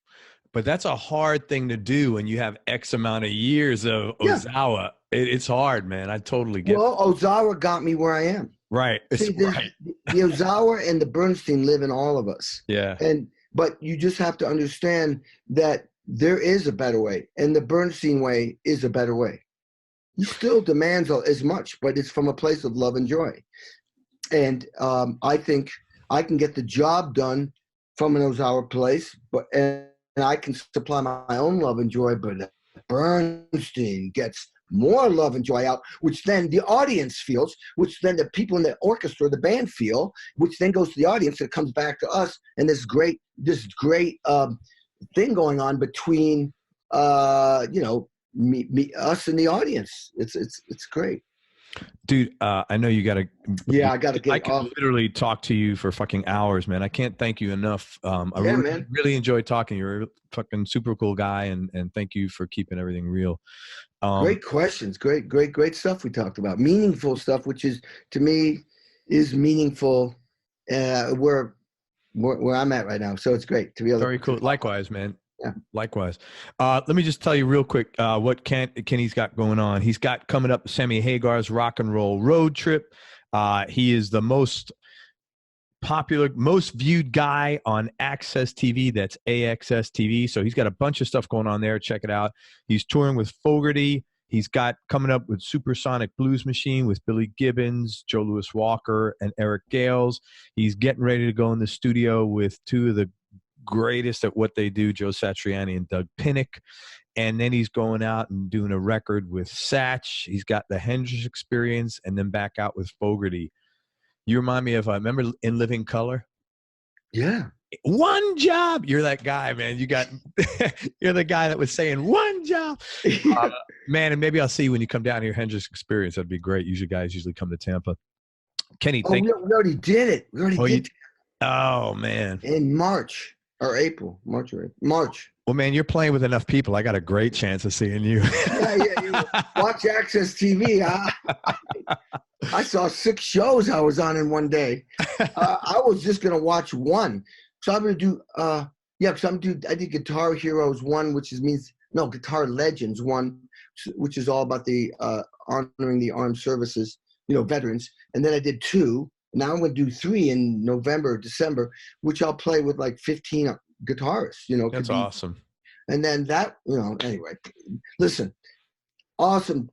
But that's a hard thing to do when you have X amount of years of Ozawa. It's hard, man. I totally get it. Well, Ozawa got me where I am. Right. See, the Ozawa and the Bernstein live in all of us. Yeah. But you just have to understand that there is a better way, and the Bernstein way is a better way. He still demands as much, but it's from a place of love and joy. And I think I can get the job done from an Ozawa place, and I can supply my own love and joy, but Bernstein gets more love and joy out, which then the audience feels, which then the people in the orchestra, the band feel, which then goes to the audience and it comes back to us. And this great thing going on between, me, us and the audience. It's great. Dude, I know you got to. Yeah, I got to get I can literally talk to you for fucking hours, man. I can't thank you enough. I really enjoyed talking. You're a fucking super cool guy, and thank you for keeping everything real. Great questions. Great stuff we talked about. Meaningful stuff, which is, to me, is meaningful where I'm at right now. So it's great to be able to. Very cool. Likewise, man. Yeah. Likewise. Let me just tell you real quick what Kenny's got going on. He's got coming up Sammy Hagar's Rock and Roll Road Trip. He is the most popular, most viewed guy on Access TV. That's AXS TV. So he's got a bunch of stuff going on there. Check it out. He's touring with Fogerty. He's got coming up with Supersonic Blues Machine with Billy Gibbons, Joe Louis Walker, and Eric Gales. He's getting ready to go in the studio with two of the greatest at what they do, Joe Satriani and Doug Pinnick. And then he's going out and doing a record with Satch. He's got the Hendrix Experience, and then back out with Fogerty. You remind me of, I remember In Living Color? Yeah. One job. You're that guy, man. You're the guy that was saying one job. Man, and maybe I'll see you when you come down here, Hendrix Experience. That'd be great. Guys usually come to Tampa. Kenny, we already did it. Oh, man. In March. Or April, March. Well, man, you're playing with enough people. I got a great chance of seeing you. Yeah. Watch Access TV. I saw 6 shows I was on in one day. I was just going to watch one. So I'm going to do, I did Guitar Heroes 1, Guitar Legends 1, which is all about the honoring the armed services, veterans. And then I did 2. Now I'm going to do 3 in November, December, which I'll play with like 15 guitarists, That's awesome. And then anyway, listen, awesome.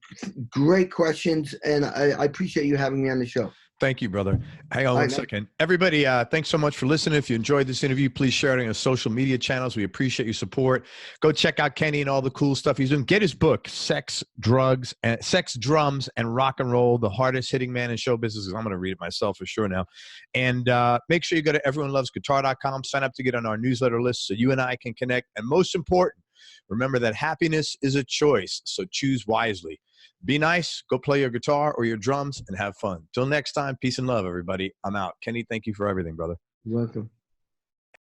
Great questions. And I appreciate you having me on the show. Thank you, brother. Hang on one second. Everybody, thanks so much for listening. If you enjoyed this interview, please share it on your social media channels. We appreciate your support. Go check out Kenny and all the cool stuff he's doing. Get his book, Sex, Drums, and Rock and Roll, the hardest hitting man in show business. I'm going to read it myself for sure now. And make sure you go to everyonelovesguitar.com, sign up to get on our newsletter list so you and I can connect. And most important, remember that happiness is a choice, so choose wisely. Be nice, go play your guitar or your drums, and have fun. Till next time, peace and love, everybody. I'm out. Kenny, thank you for everything, brother. You're welcome.